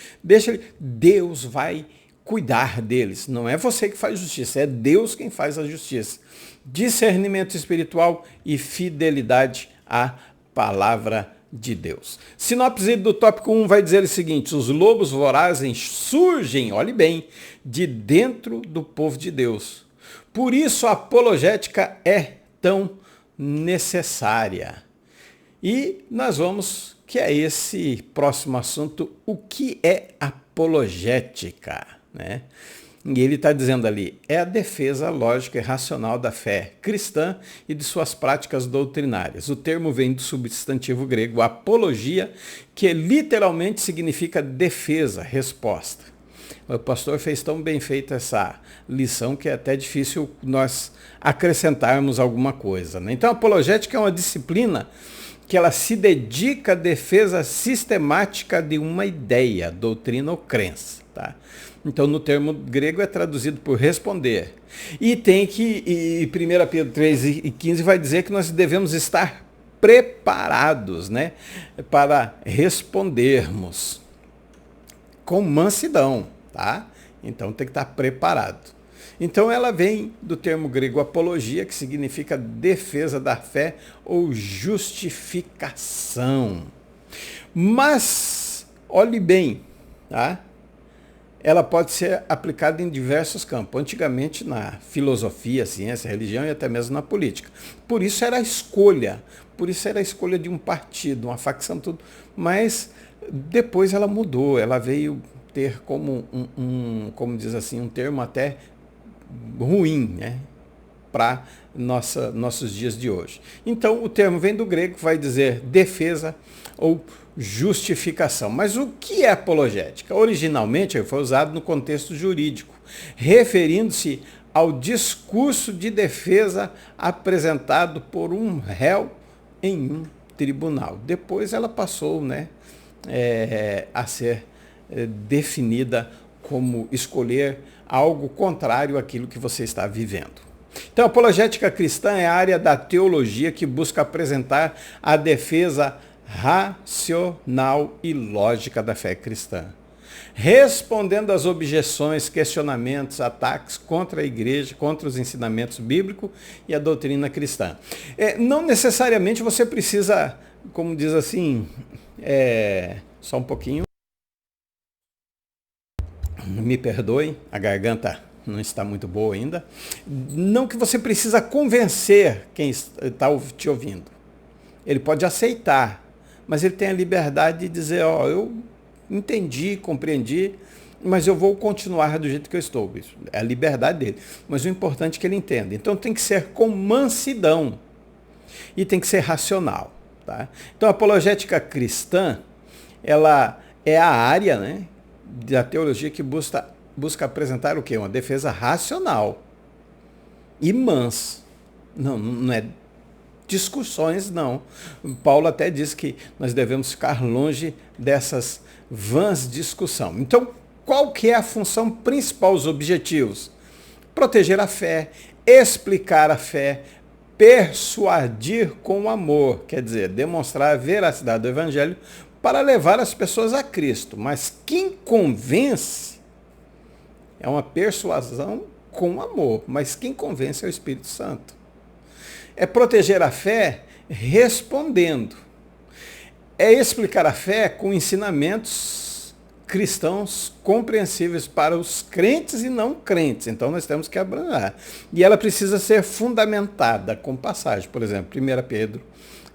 Deus vai cuidar deles, não é você que faz justiça, é Deus quem faz a justiça. Discernimento espiritual e fidelidade à palavra de Deus. Sinopse do tópico 1 vai dizer o seguinte: os lobos vorazes surgem, olhe bem, de dentro do povo de Deus. Por isso a apologética é tão necessária. E nós vamos, que é esse próximo assunto, o que é apologética, né? E ele está dizendo ali, é a defesa lógica e racional da fé cristã e de suas práticas doutrinárias. O termo vem do substantivo grego apologia, que literalmente significa defesa, resposta. O pastor fez tão bem feita essa lição que é até difícil nós acrescentarmos alguma coisa, né? Então, a apologética é uma disciplina que ela se dedica à defesa sistemática de uma ideia, doutrina ou crença, tá? Então, no termo grego é traduzido por responder. E tem que, e 1 Pedro 3,15 vai dizer que nós devemos estar preparados, né, para respondermos com mansidão, tá? Então, tem que estar preparado. Então, ela vem do termo grego apologia, que significa defesa da fé ou justificação. Mas, olhe bem, tá? Ela pode ser aplicada em diversos campos. Antigamente na filosofia, ciência, religião e até mesmo na política. Por isso era a escolha. Por isso era a escolha de um partido, uma facção, tudo. Mas depois ela mudou. Ela veio ter como como diz assim, um termo até ruim, né, para nossos dias de hoje. Então o termo vem do grego, vai dizer defesa ou justificação. Mas o que é apologética? Originalmente foi usado no contexto jurídico, referindo-se ao discurso de defesa apresentado por um réu em um tribunal. Depois ela passou, a ser definida como escolher algo contrário àquilo que você está vivendo. Então, a apologética cristã é a área da teologia que busca apresentar a defesa racional e lógica da fé cristã, respondendo às objeções, questionamentos, ataques contra a igreja, contra os ensinamentos bíblicos e a doutrina cristã. Não necessariamente você precisa, como diz assim, só um pouquinho, me perdoem, a garganta não está muito boa ainda. Não que você precisa convencer quem está te ouvindo. Ele pode aceitar, mas ele tem a liberdade de dizer, eu entendi, compreendi, mas eu vou continuar do jeito que eu estou. Isso é a liberdade dele. Mas o importante é que ele entenda. Então tem que ser com mansidão e tem que ser racional. Tá? Então a apologética cristã, ela é a área, da teologia que busca apresentar o quê? Uma defesa racional e mansa. Não é discussões, não. Paulo até diz que nós devemos ficar longe dessas vãs discussões. Então, qual que é a função principal, os objetivos? Proteger a fé, explicar a fé, persuadir com amor, quer dizer, demonstrar a veracidade do evangelho para levar as pessoas a Cristo. Mas quem convence é uma persuasão com amor, mas quem convence é o Espírito Santo. É proteger a fé respondendo. É explicar a fé com ensinamentos cristãos compreensíveis para os crentes e não crentes. Então nós temos que abranger. E ela precisa ser fundamentada com passagem. Por exemplo, 1 Pedro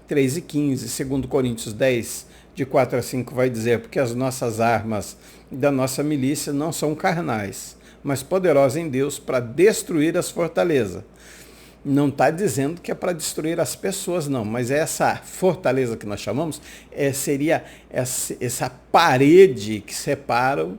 3:15, 2 Coríntios 10, de 4 a 5 vai dizer, porque as nossas armas da nossa milícia não são carnais, mas poderosas em Deus para destruir as fortalezas. Não está dizendo que é para destruir as pessoas, não, mas essa fortaleza que nós chamamos seria essa parede que separa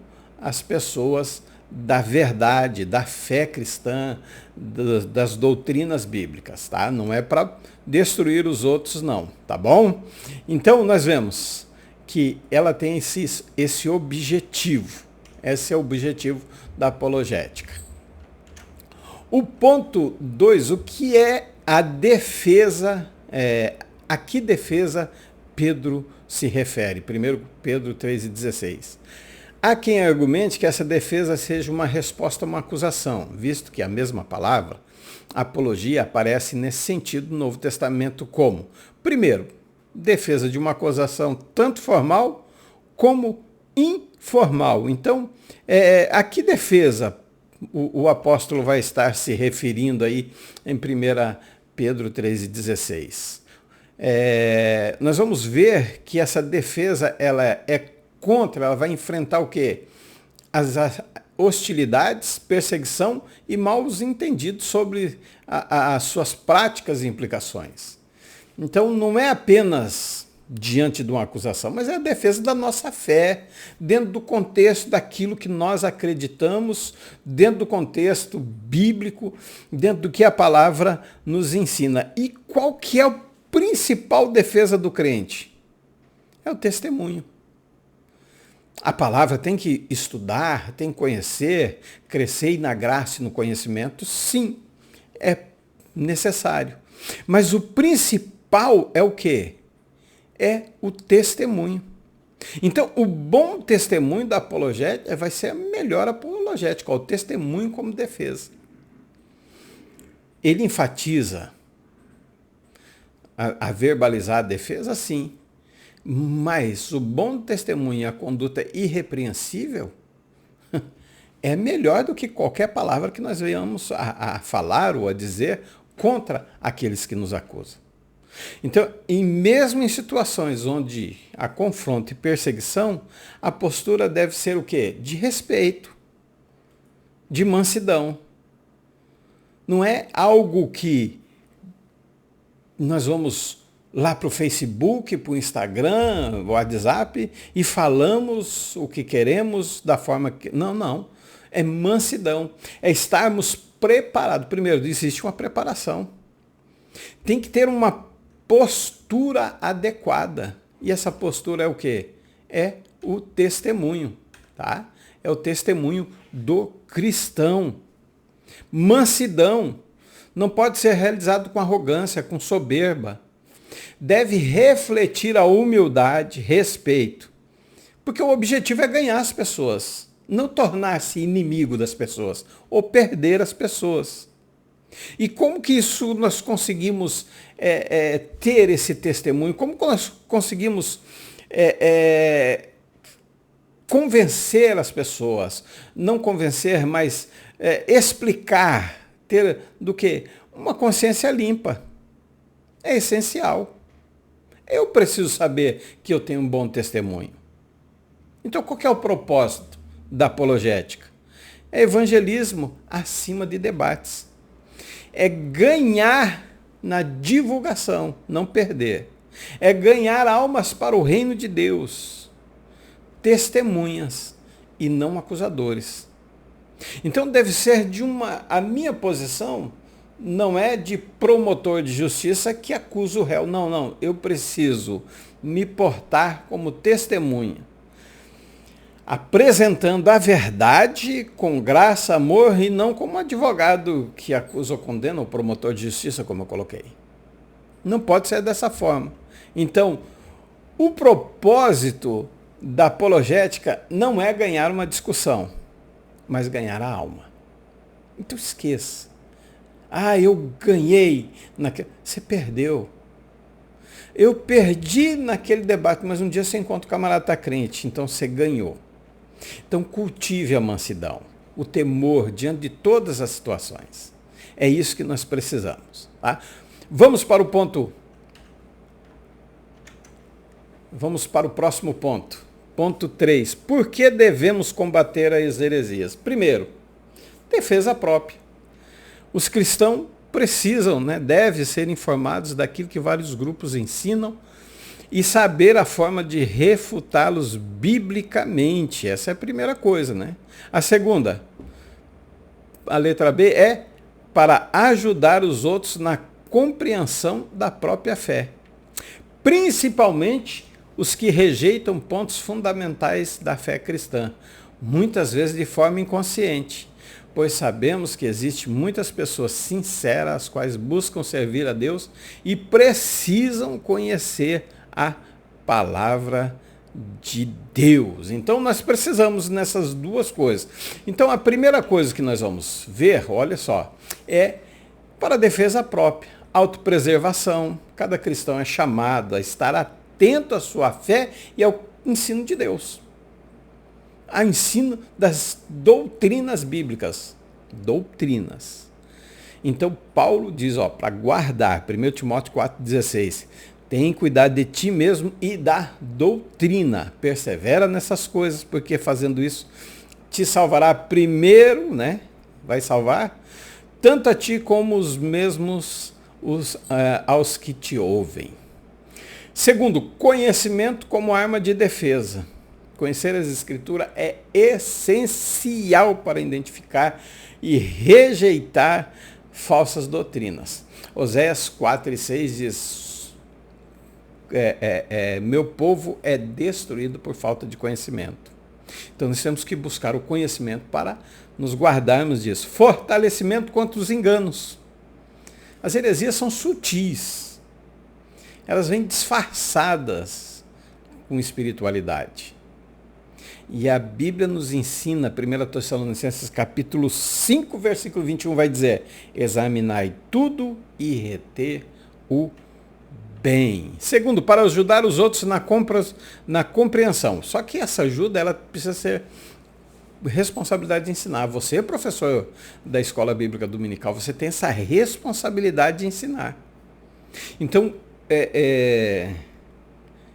as pessoas da verdade, da fé cristã, das doutrinas bíblicas, tá? Não é para destruir os outros, não, tá bom? Então, nós vemos que ela tem esse objetivo. Esse é o objetivo da apologética. O ponto 2, o que é a defesa, a que defesa Pedro se refere? 1 Pedro 3:16. Há quem argumente que essa defesa seja uma resposta a uma acusação, visto que a mesma palavra, apologia, aparece nesse sentido no Novo Testamento como, primeiro, defesa de uma acusação tanto formal como informal. Então, a que defesa o apóstolo vai estar se referindo aí em 1 Pedro 3:16? Nós vamos ver que essa defesa ela vai enfrentar o quê? As hostilidades, perseguição e maus entendidos sobre as suas práticas e implicações. Então não é apenas diante de uma acusação, mas é a defesa da nossa fé, dentro do contexto daquilo que nós acreditamos, dentro do contexto bíblico, dentro do que a palavra nos ensina. E qual que é a principal defesa do crente? É o testemunho. A palavra tem que estudar, tem que conhecer, crescer na graça e no conhecimento, sim, é necessário. Mas o principal é o quê? É o testemunho. Então, o bom testemunho da apologética vai ser a melhor apologética, o testemunho como defesa. Ele enfatiza a verbalizar a defesa, sim. Mas o bom testemunho e a conduta irrepreensível é melhor do que qualquer palavra que nós venhamos a falar ou a dizer contra aqueles que nos acusam. Então, mesmo em situações onde há confronto e perseguição, a postura deve ser o quê? De respeito, de mansidão. Não é algo que nós vamos lá para o Facebook, para o Instagram, o WhatsApp, e falamos o que queremos da forma que... Não. É mansidão. É estarmos preparado. Primeiro, existe uma preparação. Tem que ter uma postura adequada. E essa postura é o quê? É o testemunho, tá? É o testemunho do cristão. Mansidão não pode ser realizado com arrogância, com soberba. Deve refletir a humildade, respeito. Porque o objetivo é ganhar as pessoas, não tornar-se inimigo das pessoas ou perder as pessoas. E como que isso nós conseguimos ter esse testemunho? Como nós conseguimos convencer as pessoas? Não convencer, mas explicar, ter do que? Uma consciência limpa. É essencial. Eu preciso saber que eu tenho um bom testemunho. Então, qual que é o propósito da apologética? É evangelismo acima de debates. É ganhar na divulgação, não perder. É ganhar almas para o reino de Deus. Testemunhas e não acusadores. Então deve ser a minha posição não é de promotor de justiça que acusa o réu. Não. Eu preciso me portar como testemunha, apresentando a verdade com graça, amor, e não como advogado que acusa ou condena, ou promotor de justiça, como eu coloquei. Não pode ser dessa forma. Então, o propósito da apologética não é ganhar uma discussão, mas ganhar a alma. Então esqueça. Eu ganhei. Você perdeu. Eu perdi naquele debate, mas um dia você encontra o camarada tá crente, então você ganhou. Então cultive a mansidão, o temor diante de todas as situações. É isso que nós precisamos. Tá? Vamos para o próximo ponto. Ponto 3. Por que devemos combater as heresias? Primeiro, defesa própria. Os cristãos precisam, devem ser informados daquilo que vários grupos ensinam e saber a forma de refutá-los biblicamente. Essa é a primeira coisa, A segunda, a letra B, é para ajudar os outros na compreensão da própria fé. Principalmente os que rejeitam pontos fundamentais da fé cristã, muitas vezes de forma inconsciente, pois sabemos que existem muitas pessoas sinceras, as quais buscam servir a Deus e precisam conhecer a palavra de Deus. Então nós precisamos nessas duas coisas. Então a primeira coisa que nós vamos ver, olha só, é para a defesa própria, autopreservação. Cada cristão é chamado a estar atento à sua fé e ao ensino de Deus. A ensino das doutrinas bíblicas. Doutrinas. Então Paulo diz, para guardar, 1 Timóteo 4,16, tem cuidado de ti mesmo e da doutrina. Persevera nessas coisas, porque fazendo isso te salvará primeiro, vai salvar, tanto a ti como os mesmos aos que te ouvem. Segundo, conhecimento como arma de defesa. Conhecer as Escrituras é essencial para identificar e rejeitar falsas doutrinas. Oséias 4,6 diz, meu povo é destruído por falta de conhecimento. Então nós temos que buscar o conhecimento para nos guardarmos disso. Fortalecimento contra os enganos. As heresias são sutis. Elas vêm disfarçadas com espiritualidade. E a Bíblia nos ensina, 1 Tessalonicenses capítulo 5, versículo 21, vai dizer, examinai tudo e reter o bem. Segundo, para ajudar os outros na compreensão. Só que essa ajuda, ela precisa ser responsabilidade de ensinar. Você, professor da Escola Bíblica Dominical, você tem essa responsabilidade de ensinar. Então,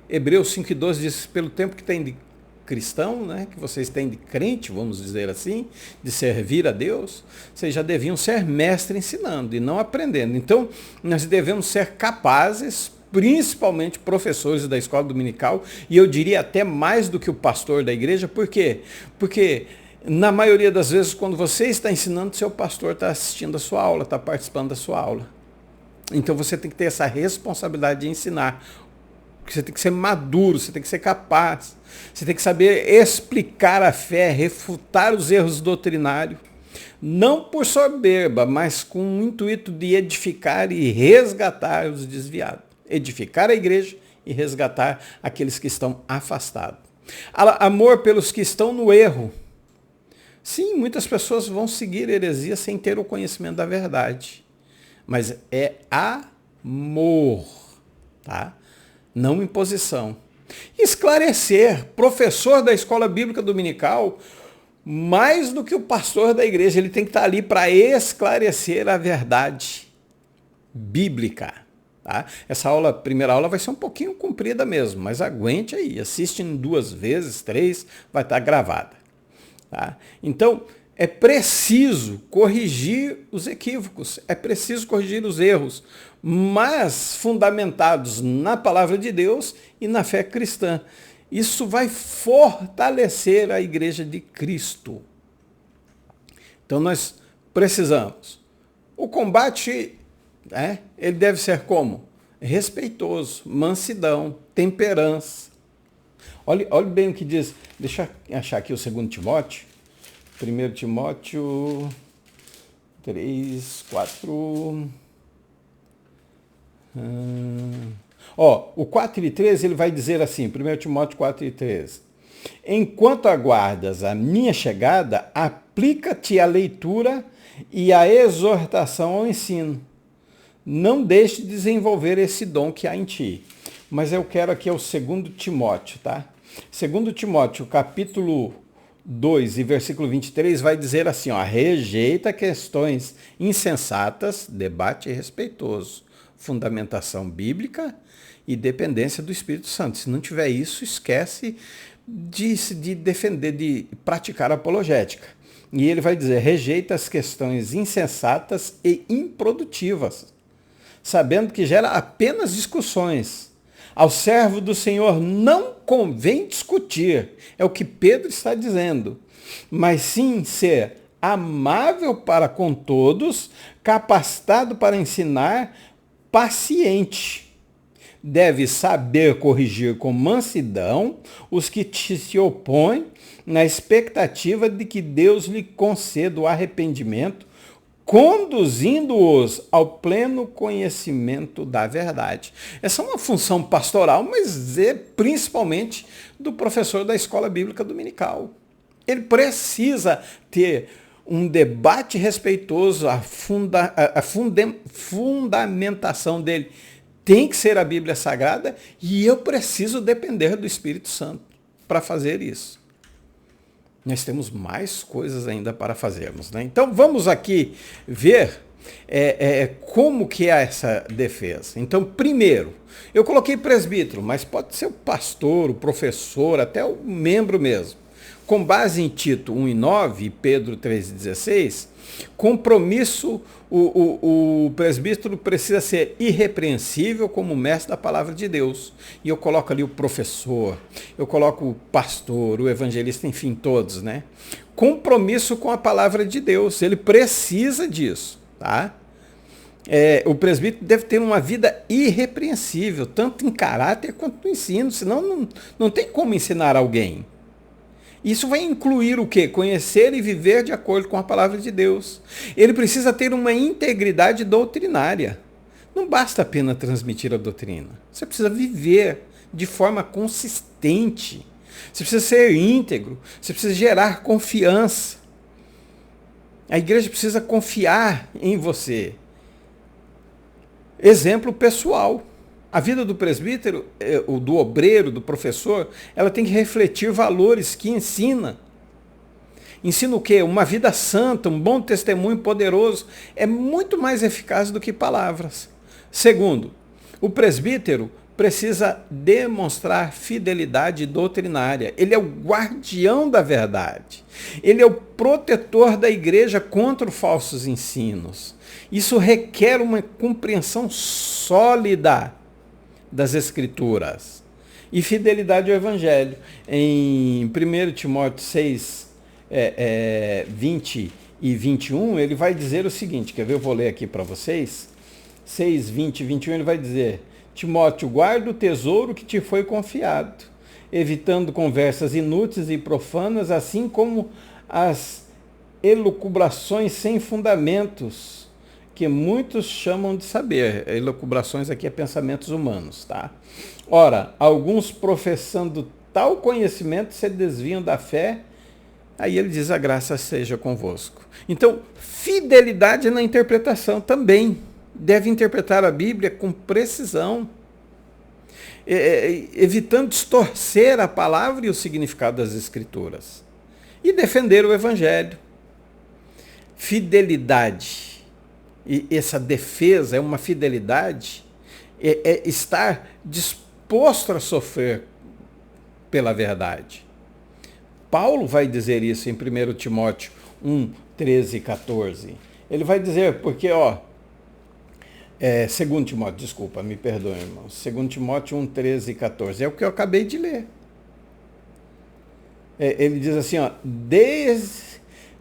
Hebreus 5,12 diz, pelo tempo que tem de cristão, que vocês têm de crente, vamos dizer assim, de servir a Deus, vocês já deviam ser mestres ensinando e não aprendendo. Então, nós devemos ser capazes, principalmente professores da escola dominical, e eu diria até mais do que o pastor da igreja. Por quê? Porque Na maioria das vezes, quando você está ensinando, seu pastor está assistindo a sua aula, está participando da sua aula. Então você tem que ter essa responsabilidade de ensinar. Você tem que ser maduro, você tem que ser capaz, você tem que saber explicar a fé, refutar os erros doutrinários, não por soberba, mas com o intuito de edificar e resgatar os desviados. Edificar a igreja e resgatar aqueles que estão afastados. Amor pelos que estão no erro. Sim, muitas pessoas vão seguir heresia sem ter o conhecimento da verdade. Mas é amor, tá? Não imposição. Esclarecer. Professor da escola bíblica dominical, mais do que o pastor da igreja, ele tem que estar ali para esclarecer a verdade bíblica. Tá? Essa aula, primeira aula vai ser um pouquinho comprida mesmo, mas aguente aí, assiste em 2 vezes, 3, vai estar gravada. Tá? Então, é preciso corrigir os equívocos, é preciso corrigir os erros, mas fundamentados na palavra de Deus e na fé cristã. Isso vai fortalecer a igreja de Cristo. Então nós precisamos. O combate, ele deve ser como? Respeitoso, mansidão, temperança. Olhe bem o que diz. Deixa eu achar aqui o 2 Timóteo. 1 Timóteo 3, 4. O 4 e 13 ele vai dizer assim, 1 Timóteo 4 e 13. Enquanto aguardas a minha chegada, aplica-te à leitura e à exortação ao ensino. Não deixe de desenvolver esse dom que há em ti. Mas eu quero aqui o 2 Timóteo, tá? 2 Timóteo, capítulo 2 e versículo 23 vai dizer assim, rejeita questões insensatas, debate respeitoso, fundamentação bíblica e dependência do Espírito Santo. Se não tiver isso, esquece de defender, de praticar apologética. E ele vai dizer, rejeita as questões insensatas e improdutivas, sabendo que gera apenas discussões. Ao servo do Senhor não convém discutir, é o que Pedro está dizendo, mas sim ser amável para com todos, capacitado para ensinar, paciente. Deve saber corrigir com mansidão os que se opõem, na expectativa de que Deus lhe conceda o arrependimento, conduzindo-os ao pleno conhecimento da verdade. Essa é uma função pastoral, mas é principalmente do professor da escola bíblica dominical. Ele precisa ter um debate respeitoso, a fundamentação dele tem que ser a Bíblia Sagrada e eu preciso depender do Espírito Santo para fazer isso. Nós temos mais coisas ainda para fazermos, né? Então vamos aqui ver como que é essa defesa. Então, primeiro, eu coloquei presbítero, mas pode ser o pastor, o professor, até o membro mesmo. Com base em Tito 1:9 e Pedro 3:16, compromisso, o presbítero precisa ser irrepreensível como mestre da palavra de Deus. E eu coloco ali o professor, eu coloco o pastor, o evangelista, enfim, todos, né? Compromisso com a palavra de Deus, ele precisa disso, tá? O presbítero deve ter uma vida irrepreensível, tanto em caráter quanto no ensino, senão não tem como ensinar alguém. Isso vai incluir o quê? Conhecer e viver de acordo com a palavra de Deus. Ele precisa ter uma integridade doutrinária. Não basta apenas transmitir a doutrina. Você precisa viver de forma consistente. Você precisa ser íntegro. Você precisa gerar confiança. A igreja precisa confiar em você. Exemplo pessoal. A vida do presbítero, do obreiro, do professor, ela tem que refletir valores que ensina. Ensina o quê? Uma vida santa, um bom testemunho poderoso. É muito mais eficaz do que palavras. Segundo, o presbítero precisa demonstrar fidelidade doutrinária. Ele é o guardião da verdade. Ele é o protetor da igreja contra os falsos ensinos. Isso requer uma compreensão sólida das Escrituras e fidelidade ao Evangelho. Em 1 Timóteo 6, 20 e 21, ele vai dizer o seguinte, quer ver? Eu vou ler aqui para vocês. 6, 20 e 21, ele vai dizer: Timóteo, guarda o tesouro que te foi confiado, evitando conversas inúteis e profanas, assim como as elucubrações sem fundamentos, que muitos chamam de saber. Elucubrações aqui é pensamentos humanos, tá? Ora, alguns professando tal conhecimento se desviam da fé. Aí ele diz: a graça seja convosco. Então, fidelidade na interpretação também. Deve interpretar a Bíblia com precisão, evitando distorcer a palavra e o significado das Escrituras. E defender o Evangelho. Fidelidade. E essa defesa é uma fidelidade, é estar disposto a sofrer pela verdade. Paulo vai dizer isso em 1 Timóteo 1, 13 e 14. Ele vai dizer, porque, 2 Timóteo, desculpa, me perdoe, irmão. 2 Timóteo 1, 13 e 14. É o que eu acabei de ler. Ele diz assim,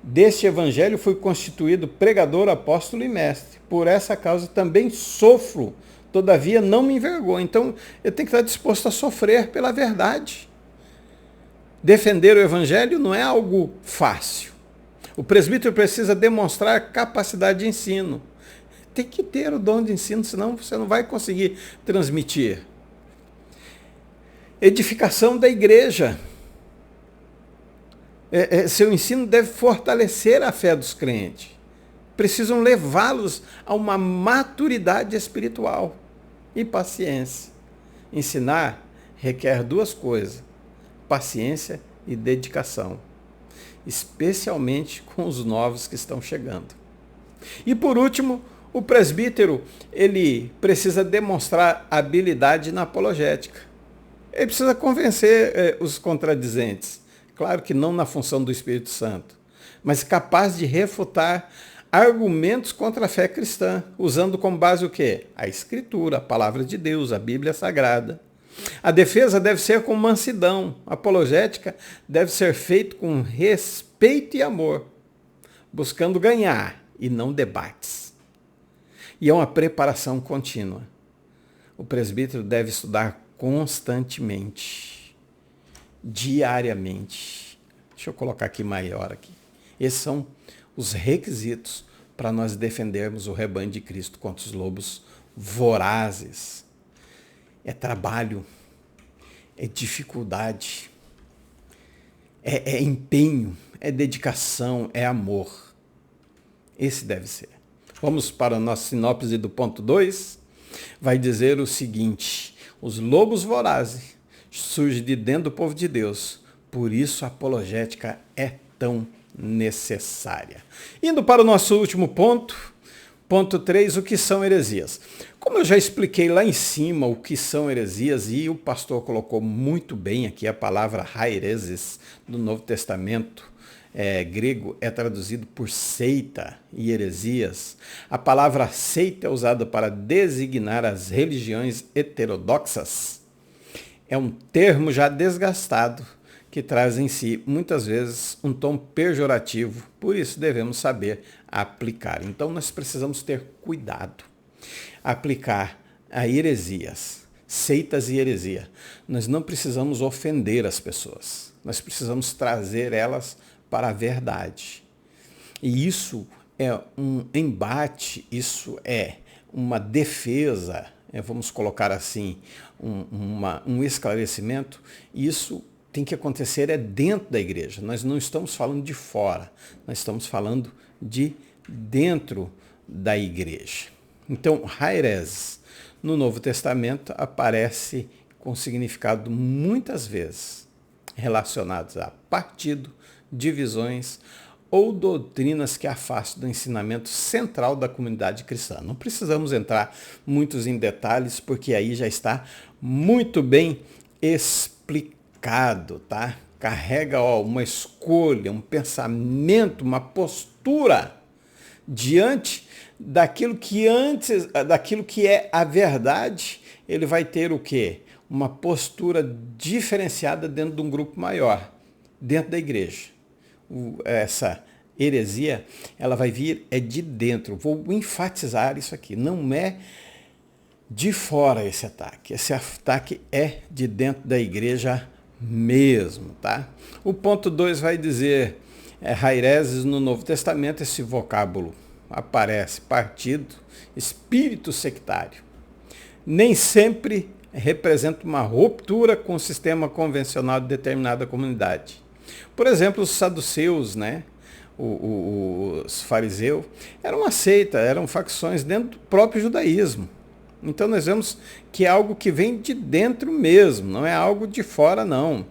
deste evangelho fui constituído pregador, apóstolo e mestre. Por essa causa também sofro, todavia não me envergonho. Então, eu tenho que estar disposto a sofrer pela verdade. Defender o evangelho não é algo fácil. O presbítero precisa demonstrar capacidade de ensino. Tem que ter o dom de ensino, senão você não vai conseguir transmitir. Edificação da igreja. Seu ensino deve fortalecer a fé dos crentes. Precisam levá-los a uma maturidade espiritual e paciência. Ensinar requer duas coisas: paciência e dedicação, especialmente com os novos que estão chegando. E por último, o presbítero, ele precisa demonstrar habilidade na apologética. Ele precisa convencer os contradizentes. Claro que não na função do Espírito Santo, mas capaz de refutar argumentos contra a fé cristã, usando como base o quê? A Escritura, a Palavra de Deus, a Bíblia Sagrada. A defesa deve ser com mansidão. A apologética deve ser feita com respeito e amor, buscando ganhar e não debates. E é uma preparação contínua. O presbítero deve estudar constantemente, diariamente. Deixa eu colocar aqui maior aqui. Esses são os requisitos para nós defendermos o rebanho de Cristo contra os lobos vorazes. É trabalho, é dificuldade, é empenho, é dedicação, é amor. Esse deve ser. Vamos para a nossa sinopse do ponto 2. Vai dizer o seguinte: os lobos vorazes surgem de dentro do povo de Deus. Por isso a apologética é tão necessária. Indo para o nosso último ponto. Ponto 3, o que são heresias? Como eu já expliquei lá em cima o que são heresias, e o pastor colocou muito bem aqui a palavra haereses do Novo Testamento, grego é traduzido por seita e heresias. A palavra seita é usada para designar as religiões heterodoxas. É um termo já desgastado, que traz em si, muitas vezes, um tom pejorativo. Por isso, devemos saber aplicar. Então, nós precisamos ter cuidado. Aplicar a heresias, seitas e heresia. Nós não precisamos ofender as pessoas. Nós precisamos trazer elas para a verdade. E isso é um embate, isso é uma defesa, vamos colocar assim, um esclarecimento. Isso tem que acontecer dentro da igreja. Nós não estamos falando de fora, nós estamos falando de dentro da igreja. Então, haeres, no Novo Testamento, aparece com significado muitas vezes relacionados a partido, divisões ou doutrinas que afastam do ensinamento central da comunidade cristã. Não precisamos entrar muitos em detalhes, porque aí já está muito bem explicado. Tá? Carrega uma escolha, um pensamento, uma postura diante daquilo que é a verdade. Ele vai ter o quê? Uma postura diferenciada dentro de um grupo maior, dentro da igreja. essa heresia, ela vai vir de dentro. Vou enfatizar isso aqui. Não é de fora esse ataque. Esse ataque é de dentro da igreja mesmo, tá? O ponto 2 vai dizer, Haireses no Novo Testamento, esse vocábulo aparece, partido, espírito sectário. Nem sempre representa uma ruptura com o sistema convencional de determinada comunidade. Por exemplo, os saduceus, né? Os fariseus, eram uma seita, eram facções dentro do próprio judaísmo. Então nós vemos que é algo que vem de dentro mesmo, não é algo de fora não.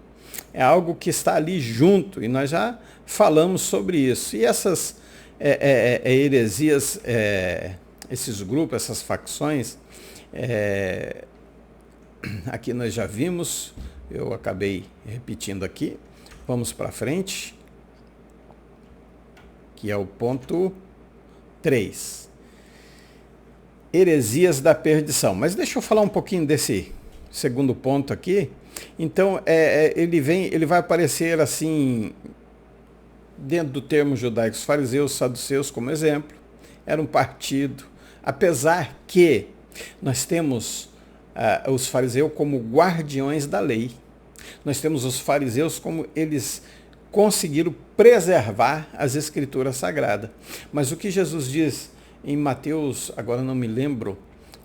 É algo que está ali junto, e nós já falamos sobre isso. E essas heresias, esses grupos, essas facções, aqui nós já vimos, eu acabei repetindo aqui. Vamos para frente, que é o ponto 3. Heresias da perdição. Mas deixa eu falar um pouquinho desse segundo ponto aqui. Então, ele vai aparecer assim, dentro do termo judaico, os fariseus, saduceus como exemplo. Era um partido, apesar que nós temos os fariseus como guardiões da lei. Nós temos os fariseus como eles conseguiram preservar as escrituras sagradas. Mas o que Jesus diz em Mateus, agora não me lembro,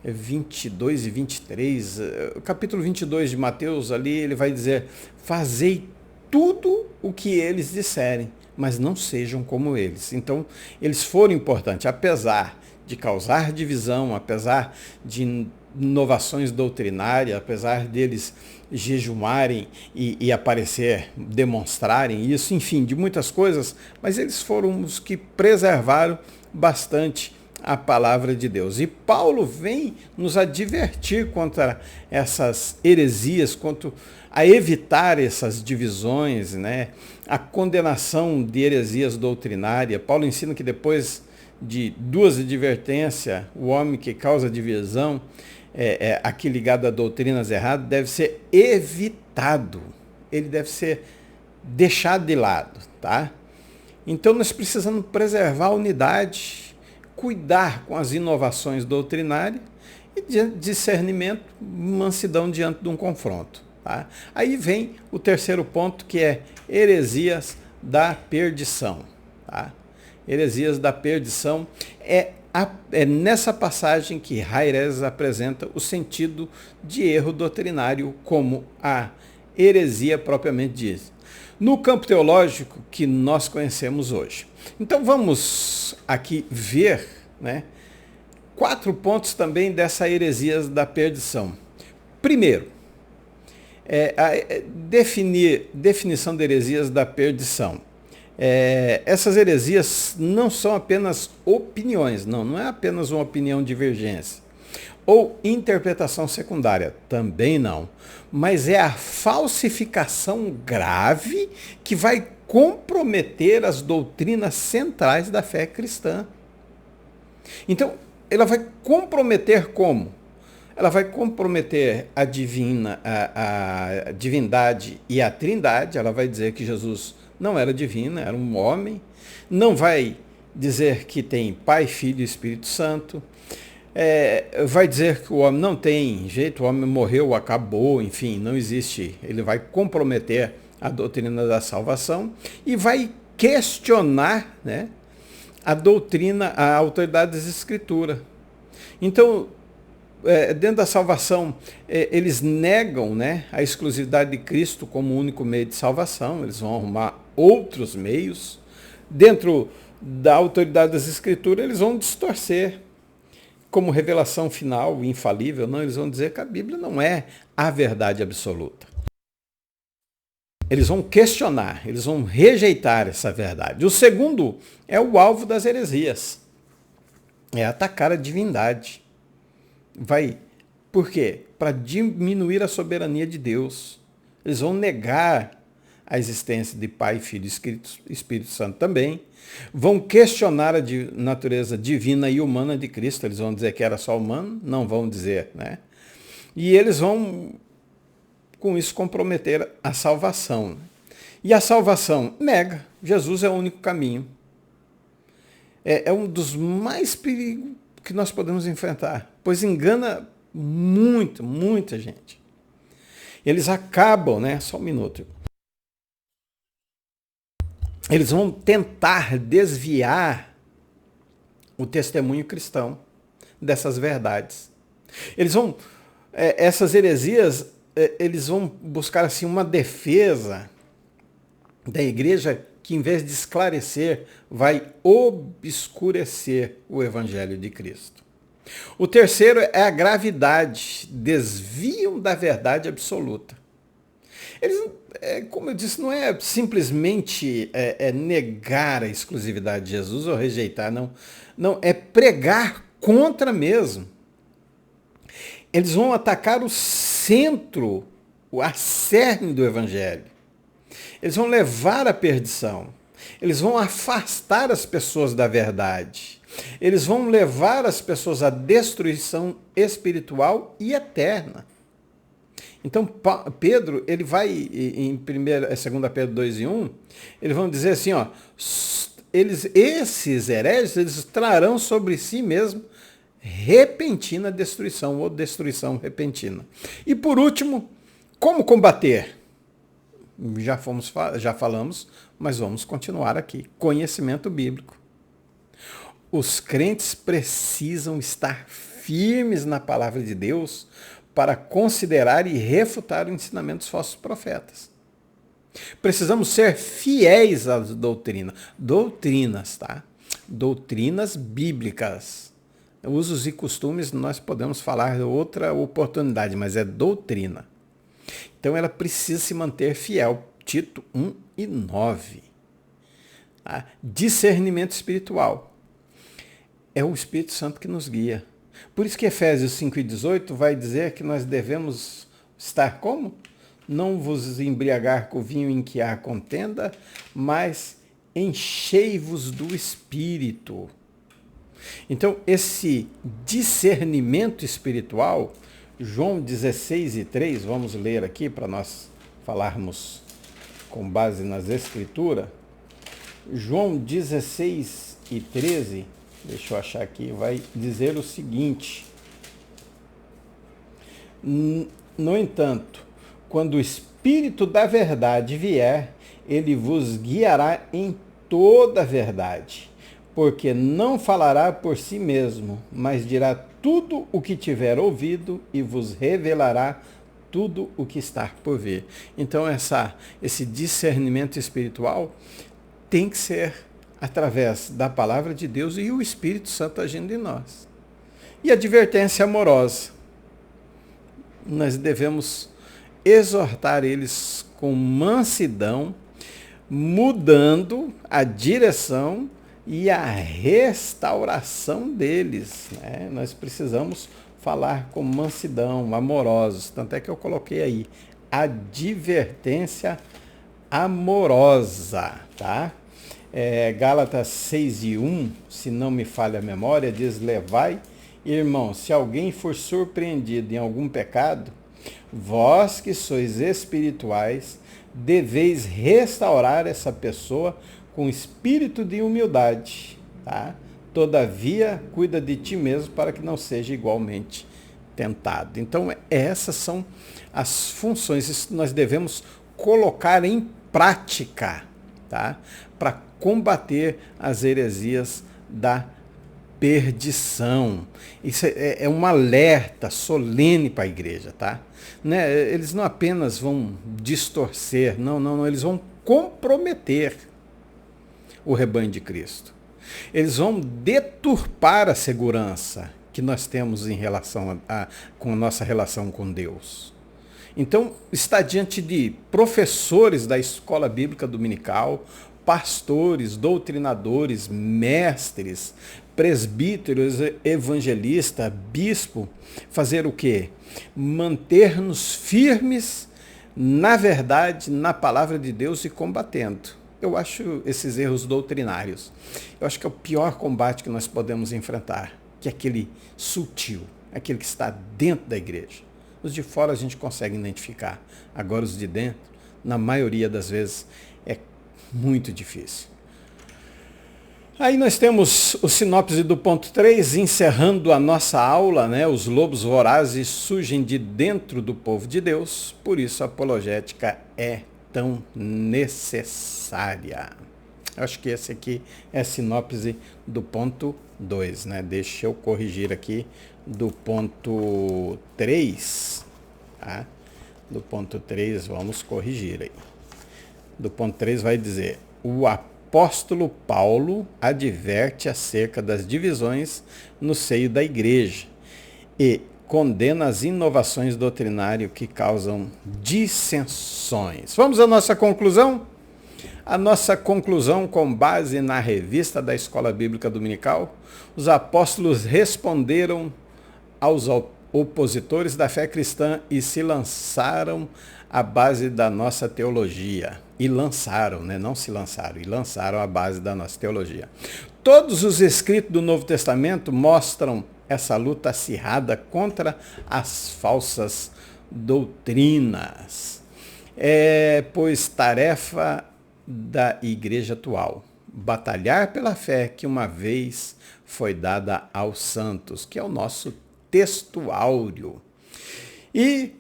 22 e 23, o capítulo 22 de Mateus, ali ele vai dizer, fazei tudo o que eles disserem, mas não sejam como eles. Então, eles foram importantes, apesar de causar divisão, apesar de inovações doutrinárias, apesar deles jejuarem e aparecer, demonstrarem isso, enfim, de muitas coisas, mas eles foram os que preservaram bastante a palavra de Deus. E Paulo vem nos advertir contra essas heresias, quanto a evitar essas divisões, né? A condenação de heresias doutrinárias. Paulo ensina que depois de 2 advertências, o homem que causa divisão, aqui ligado a doutrinas erradas, deve ser evitado. Ele deve ser deixado de lado, tá? Então nós precisamos preservar a unidade, cuidar com as inovações doutrinárias e discernimento, mansidão diante de um confronto. Tá? Aí vem o terceiro ponto, que é heresias da perdição. Tá? Heresias da perdição é nessa passagem que Haireses apresenta o sentido de erro doutrinário como a heresia propriamente diz, no campo teológico que nós conhecemos hoje. Então vamos aqui ver, né, 4 pontos também dessa heresias da perdição. Primeiro, definição de heresias da perdição. Essas heresias não são apenas opiniões, não é apenas uma opinião divergência. Ou interpretação secundária, também não. Mas é a falsificação grave que vai comprometer as doutrinas centrais da fé cristã. Então, ela vai comprometer como? Ela vai comprometer a divindade e a trindade. Ela vai dizer que Jesus não era divino, era um homem. Não vai dizer que tem Pai, Filho e Espírito Santo. Vai dizer que o homem não tem jeito, o homem morreu, acabou, enfim, não existe. Ele vai comprometer a doutrina da salvação e vai questionar, né, a doutrina, a autoridade das Escrituras. Então, dentro da salvação, eles negam, né, a exclusividade de Cristo como único meio de salvação, eles vão arrumar outros meios. Dentro da autoridade das Escrituras, eles vão distorcer como revelação final, infalível. Não, eles vão dizer que a Bíblia não é a verdade absoluta. Eles vão questionar, eles vão rejeitar essa verdade. O segundo é o alvo das heresias. É atacar a divindade. Por quê? Para diminuir a soberania de Deus. Eles vão negar a existência de Pai, Filho e Espírito Santo também. Vão questionar a natureza divina e humana de Cristo. Eles vão dizer que era só humano? Não vão dizer, né? E eles vão, com isso, comprometer a salvação. E a salvação nega. Jesus é o único caminho. É um dos mais perigos que nós podemos enfrentar, pois engana muita gente. Eles acabam, né? Só um minuto. Eles vão tentar desviar o testemunho cristão dessas verdades. Eles vão, essas heresias, eles vão buscar assim uma defesa da igreja que, em vez de esclarecer, vai obscurecer o evangelho de Cristo. O terceiro é a gravidade, desviam da verdade absoluta. Eles, como eu disse, não é simplesmente negar a exclusividade de Jesus ou rejeitar, não. Não, é pregar contra mesmo. Eles vão atacar o centro, a cerne do evangelho. Eles vão levar à perdição. Eles vão afastar as pessoas da verdade. Eles vão levar as pessoas à destruição espiritual e eterna. Então, Pedro, ele vai, em 2 Pedro 2:1, eles vão dizer assim, ó, esses hereges, eles trarão sobre si mesmo repentina destruição, ou destruição repentina. E por último, como combater? Já falamos, mas vamos continuar aqui. Conhecimento bíblico. Os crentes precisam estar firmes na palavra de Deus para considerar e refutar o ensinamento dos falsos profetas. Precisamos ser fiéis às doutrinas. Doutrinas, tá? Doutrinas bíblicas. Usos e costumes nós podemos falar outra oportunidade, mas é doutrina. Então ela precisa se manter fiel. Tito 1:9. Tá? Discernimento espiritual. É o Espírito Santo que nos guia. Por isso que Efésios 5:18 vai dizer que nós devemos estar como? Não vos embriagar com o vinho em que há contenda, mas enchei-vos do Espírito. Então, esse discernimento espiritual, João 16:3, vamos ler aqui para nós falarmos com base nas Escrituras. João 16:13, deixa eu achar aqui, vai dizer o seguinte: no entanto, quando o Espírito da verdade vier, ele vos guiará em toda a verdade, porque não falará por si mesmo, mas dirá tudo o que tiver ouvido e vos revelará tudo o que está por vir. Então esse discernimento espiritual tem que ser através da palavra de Deus e o Espírito Santo agindo em nós. E advertência amorosa. Nós devemos exortar eles com mansidão, mudando a direção e a restauração deles. Né? Nós precisamos falar com mansidão, amorosos. Tanto é que eu coloquei aí, advertência amorosa. Tá? Gálatas 6:1, se não me falha a memória, diz: levai, irmãos, se alguém for surpreendido em algum pecado, vós que sois espirituais, deveis restaurar essa pessoa com espírito de humildade, tá? Todavia, cuida de ti mesmo para que não seja igualmente tentado. Então, essas são as funções, isso nós devemos colocar em prática, tá? Para combater as heresias da perdição. Isso é um alerta solene para a igreja, tá? Né? Eles não apenas vão distorcer, não, eles vão comprometer o rebanho de Cristo. Eles vão deturpar a segurança que nós temos em relação com a nossa relação com Deus. Então, está diante de professores da escola bíblica dominical, pastores, doutrinadores, mestres, presbíteros, evangelista, bispo, fazer o quê? Manter-nos firmes na verdade, na palavra de Deus e combatendo. Eu acho esses erros doutrinários. Eu acho que é o pior combate que nós podemos enfrentar, que é aquele sutil, aquele que está dentro da igreja. Os de fora a gente consegue identificar. Agora os de dentro, na maioria das vezes, É muito difícil. Aí nós temos o sinopse do ponto 3, encerrando a nossa aula, né? Os lobos vorazes surgem de dentro do povo de Deus, por isso a apologética é tão necessária. Eu acho que esse aqui é a sinopse do ponto 2, né? Deixa eu corrigir aqui do ponto 3, tá? Do ponto 3, vamos corrigir aí. Do ponto 3 vai dizer: o apóstolo Paulo adverte acerca das divisões no seio da igreja e condena as inovações doutrinárias que causam dissensões. Vamos à nossa conclusão? A nossa conclusão, com base na revista da Escola Bíblica Dominical: os apóstolos responderam aos opositores da fé cristã e se lançaram à base da nossa teologia. E lançaram, né? Não se lançaram, e lançaram a base da nossa teologia. Todos os escritos do Novo Testamento mostram essa luta acirrada contra as falsas doutrinas. Pois tarefa da igreja atual batalhar pela fé que uma vez foi dada aos santos, que é o nosso texto áureo. E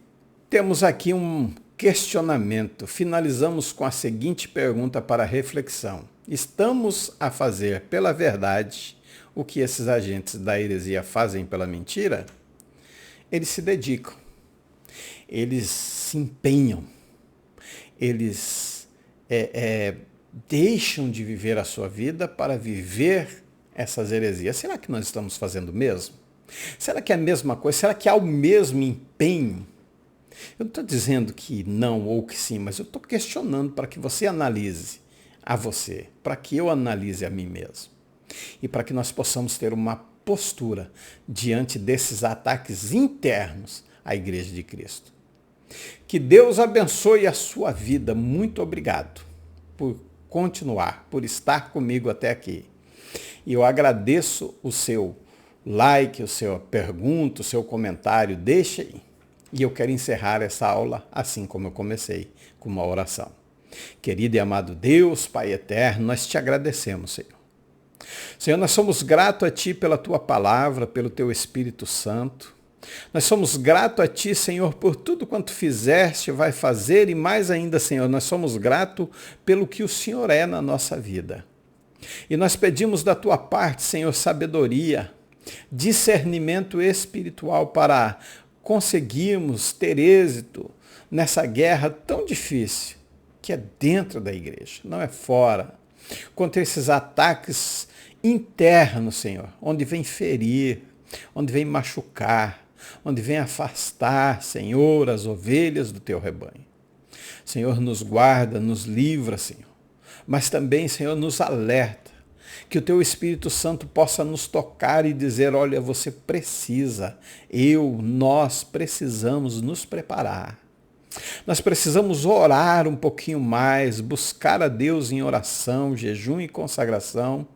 temos aqui um questionamento. Finalizamos com a seguinte pergunta para reflexão: estamos a fazer pela verdade o que esses agentes da heresia fazem pela mentira? Eles se dedicam, eles se empenham, eles deixam de viver a sua vida para viver essas heresias. Será que nós estamos fazendo o mesmo? Será que é a mesma coisa? Será que há o mesmo empenho? Eu não estou dizendo que não ou que sim, mas eu estou questionando para que você analise a você, para que eu analise a mim mesmo. E para que nós possamos ter uma postura diante desses ataques internos à Igreja de Cristo. Que Deus abençoe a sua vida. Muito obrigado por continuar, por estar comigo até aqui. E eu agradeço o seu like, a sua pergunta, o seu comentário. Deixa aí. E eu quero encerrar essa aula assim como eu comecei, com uma oração. Querido e amado Deus, Pai eterno, nós te agradecemos, Senhor. Senhor, nós somos gratos a Ti pela Tua palavra, pelo Teu Espírito Santo. Nós somos gratos a Ti, Senhor, por tudo quanto fizeste, vai fazer e mais ainda, Senhor, nós somos gratos pelo que o Senhor é na nossa vida. E nós pedimos da Tua parte, Senhor, sabedoria, discernimento espiritual para conseguirmos ter êxito nessa guerra tão difícil que é dentro da igreja, não é fora. Contra esses ataques internos, Senhor, onde vem ferir, onde vem machucar, onde vem afastar, Senhor, as ovelhas do Teu rebanho. Senhor, nos guarda, nos livra, Senhor, mas também, Senhor, nos alerta, que o Teu Espírito Santo possa nos tocar e dizer: olha, você precisa, nós precisamos nos preparar. Nós precisamos orar um pouquinho mais, buscar a Deus em oração, jejum e consagração,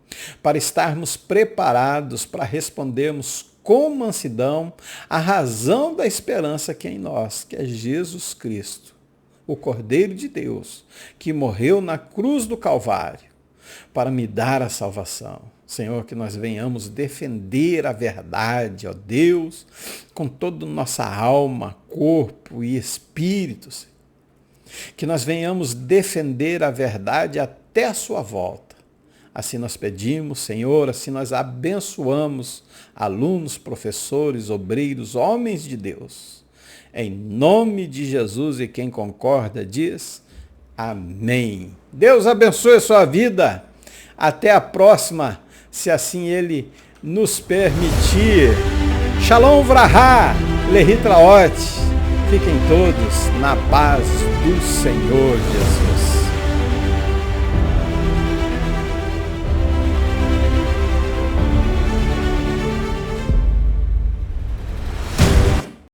para estarmos preparados para respondermos com mansidão a razão da esperança que é em nós, que é Jesus Cristo, o Cordeiro de Deus, que morreu na cruz do Calvário para me dar a salvação. Senhor, que nós venhamos defender a verdade, ó Deus, com toda a nossa alma, corpo e espírito. Senhor. Que nós venhamos defender a verdade até a sua volta. Assim nós pedimos, Senhor, assim nós abençoamos alunos, professores, obreiros, homens de Deus. Em nome de Jesus, e quem concorda diz amém. Deus abençoe a sua vida. Até a próxima, se assim Ele nos permitir. Shalom Vraha, Lehitraot. Fiquem todos na paz do Senhor Jesus.